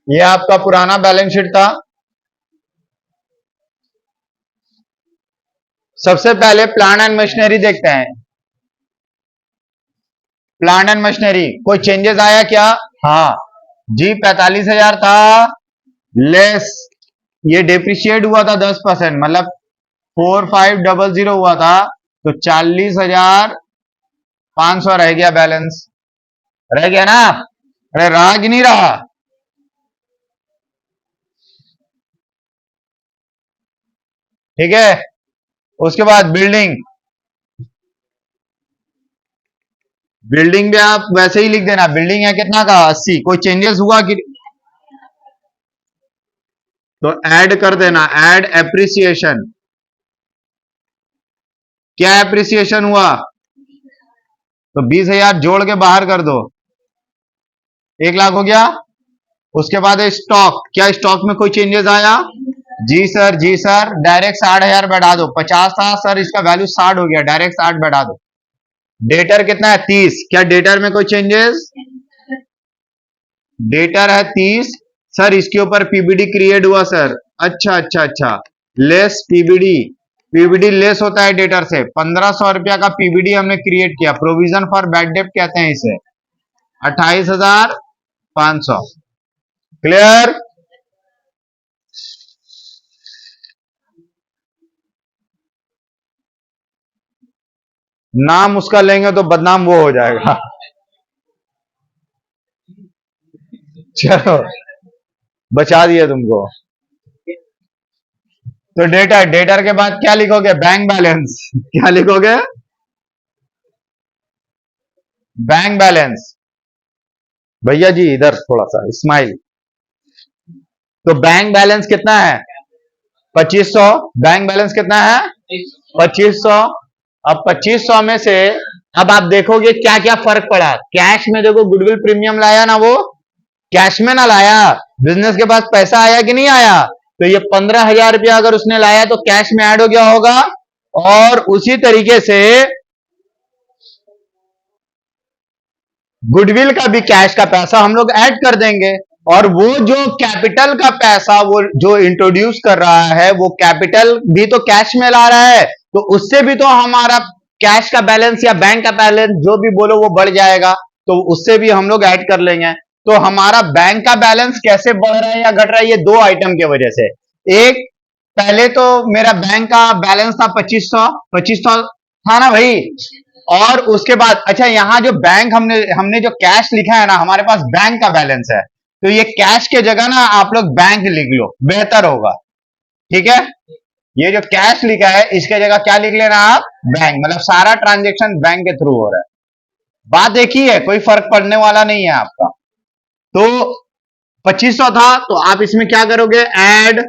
S1: ये आपका पुराना बैलेंस शीट था। सबसे पहले प्लांट एंड मशीनरी देखते हैं। प्लांट एंड मशीनरी कोई चेंजेस आया क्या? हाँ जी, 45,000 था, लेस ये डिप्रिशिएट हुआ था 10%, मतलब 4500 हुआ था, तो 40,500 रह गया बैलेंस। रह गया ना? अरे रहा कि नहीं रहा? ठीक है। उसके बाद बिल्डिंग, बिल्डिंग भी आप वैसे ही लिख देना, बिल्डिंग है कितना का 80, कोई चेंजेस हुआ कि? तो ऐड कर देना, ऐड एप्रिसिएशन। क्या एप्रिसिएशन हुआ? तो 20,000 जोड़ के बाहर कर दो, 1 लाख हो गया। उसके बाद है स्टॉक, क्या स्टॉक में कोई चेंजेस आया? जी सर, जी सर, डायरेक्ट 60,000 बढ़ा दो, 50 था सर, इसका वैल्यू 60 हो गया, डायरेक्ट 60 बढ़ा दो। डेटर कितना है? 30, क्या डेटर में कोई चेंजेस? डेटर है 30 सर, इसके ऊपर पीबीडी क्रिएट हुआ सर, अच्छा अच्छा अच्छा, लेस पीबीडी, पीबीडी लेस होता है डेटर से, 1500 रुपया का पीबीडी हमने क्रिएट किया, प्रोविजन फॉर बैड डेट कहते हैं इसे, 28,500। क्लियर? नाम उसका लेंगे तो बदनाम वो हो जाएगा। चलो बचा दिया तुमको। तो डेटर, डेटर के बाद क्या लिखोगे? Bank balance. क्या लिखोगे? Bank balance. भैया जी इधर थोड़ा सा स्माइल। तो बैंक बैलेंस कितना है? 2500। बैंक बैलेंस कितना है? 2500। अब 2500 में से अब आप देखोगे क्या क्या फर्क पड़ा। कैश में देखो, गुडविल प्रीमियम लाया ना वो, कैश में ना लाया, बिजनेस के पास पैसा आया कि नहीं आया? तो ये 15,000 रुपया अगर उसने लाया तो कैश में ऐड हो गया होगा, और उसी तरीके से गुडविल का भी कैश का पैसा हम लोग ऐड कर देंगे, और वो जो कैपिटल का पैसा वो जो इंट्रोड्यूस कर रहा है, वो कैपिटल भी तो कैश में ला रहा है, तो उससे भी तो हमारा कैश का बैलेंस या बैंक का बैलेंस जो भी बोलो वो बढ़ जाएगा, तो उससे भी हम लोग ऐड कर लेंगे। तो हमारा बैंक का बैलेंस कैसे बढ़ रहा है या घट रहा है, ये दो आइटम की वजह से। एक, पहले तो मेरा बैंक का बैलेंस था 2500, 2500 था ना भाई, और उसके बाद अच्छा यहां जो बैंक हमने हमने जो कैश लिखा है ना, हमारे पास बैंक का बैलेंस है, तो ये कैश के जगह ना आप लोग बैंक लिख लो, बेहतर होगा। ठीक है, ये जो कैश लिखा है इसके जगह क्या लिख लेना आप? बैंक, मतलब सारा ट्रांजेक्शन बैंक के थ्रू हो रहा है। बात एक ही है, कोई फर्क पड़ने वाला नहीं है आपका। तो 2500 था, तो आप इसमें क्या करोगे? Add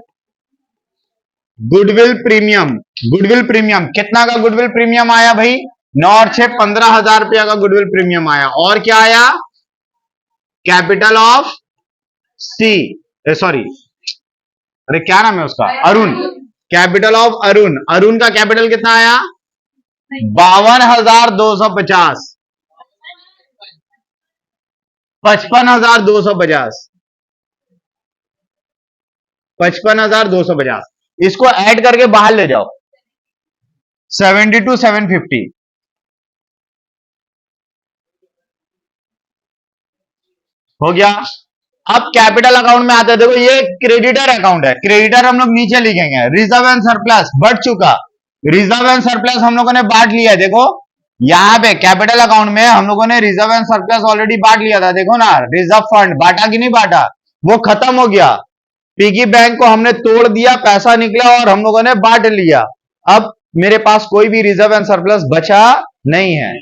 S1: goodwill premium. Goodwill premium कितना का गुडविल प्रीमियम आया भाई? 9 और 6 15,000 रुपया का गुडविल प्रीमियम आया। और क्या आया? कैपिटल ऑफ सी, सॉरी, अरे क्या नाम है उसका? अरुण। कैपिटल ऑफ अरुण, अरुण का कैपिटल कितना आया? 52,250, 55,250, 55,250। इसको ऐड करके बाहर ले जाओ, 72,750 हो गया। अब कैपिटल अकाउंट में आते हैं, देखो ये क्रेडिटर अकाउंट है, क्रेडिटर हम लोग नीचे लिखेंगे, रिजर्व एंड सरप्लस बढ़ चुका, रिजर्व एंड सरप्लस हम लोगों ने बांट लिया। देखो यहां पे कैपिटल अकाउंट में हम लोगों ने रिजर्व एंड सरप्लस ऑलरेडी बांट लिया था, देखो ना, रिजर्व फंड बांटा कि नहीं बांटा? वो खत्म हो गया, पिगी बैंक को हमने तोड़ दिया, पैसा निकला और हम लोगों ने बांट लिया। अब मेरे पास कोई भी रिजर्व एंड सरप्लस बचा नहीं है।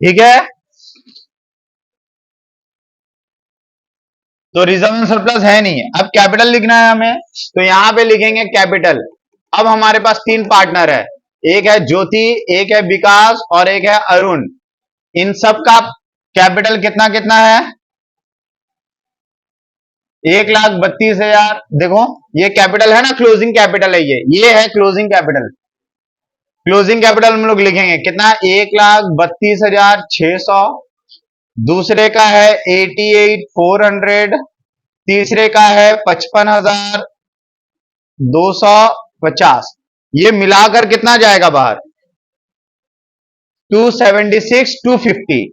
S1: ठीक है, तो रिजर्व एंड सरप्लस है नहीं है। अब कैपिटल लिखना है हमें, तो यहां पे लिखेंगे कैपिटल। अब हमारे पास 3 पार्टनर है, एक है ज्योति, एक है विकास और एक है अरुण। इन सब का कैपिटल कितना कितना है? 1,32,000। देखो ये कैपिटल है ना, क्लोजिंग कैपिटल है, ये है क्लोजिंग कैपिटल। क्लोजिंग कैपिटल हम लोग लिखेंगे कितना? 1,32,600। दूसरे का है 88,400, तीसरे का है 55,250। ये मिलाकर कितना जाएगा बाहर? 276,250।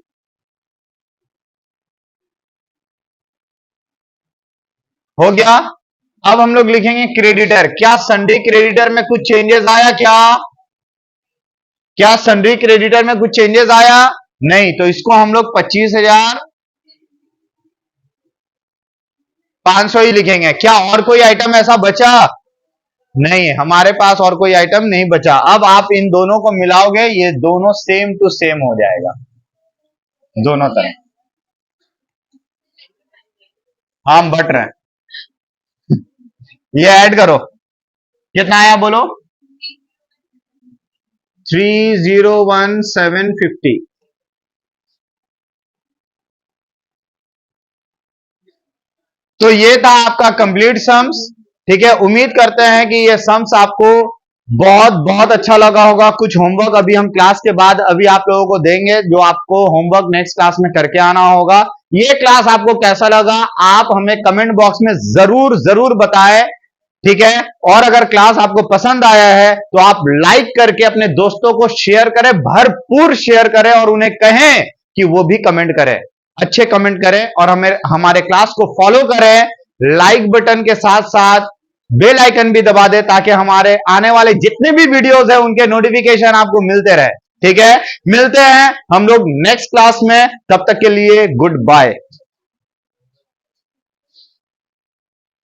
S1: हो गया। अब हम लोग लिखेंगे क्रेडिटर। क्या सन्ड्री क्रेडिटर में कुछ चेंजेस आया? क्या सन्ड्री क्रेडिटर में कुछ चेंजेस आया? नहीं। तो इसको हम लोग 25,500 ही लिखेंगे। क्या और कोई आइटम ऐसा बचा? नहीं, हमारे पास और कोई आइटम नहीं बचा। अब आप इन दोनों को मिलाओगे, ये दोनों सेम टू सेम हो जाएगा दोनों तरफ। हम बट रहे हैं, ये ऐड करो। कितना आया बोलो? 301,750। तो ये था आपका कंप्लीट सम्स। ठीक है, उम्मीद करते हैं कि ये सम्स आपको बहुत बहुत अच्छा लगा होगा। कुछ होमवर्क अभी हम क्लास के बाद अभी आप लोगों को देंगे, जो आपको होमवर्क नेक्स्ट क्लास में करके आना होगा। ये क्लास आपको कैसा लगा आप हमें कमेंट बॉक्स में जरूर जरूर बताएं। ठीक है, और अगर क्लास आपको पसंद आया है तो आप लाइक करके अपने दोस्तों को शेयर करें, भरपूर शेयर करें, और उन्हें कहें कि वो भी कमेंट करें, अच्छे कमेंट करें, और हमें हमारे क्लास को फॉलो करें। लाइक बटन के साथ साथ बेल आइकन भी दबा दे, ताकि हमारे आने वाले जितने भी वीडियोस हैं उनके नोटिफिकेशन आपको मिलते रहे। ठीक है, मिलते हैं हम लोग नेक्स्ट क्लास में, तब तक के लिए गुड बाय।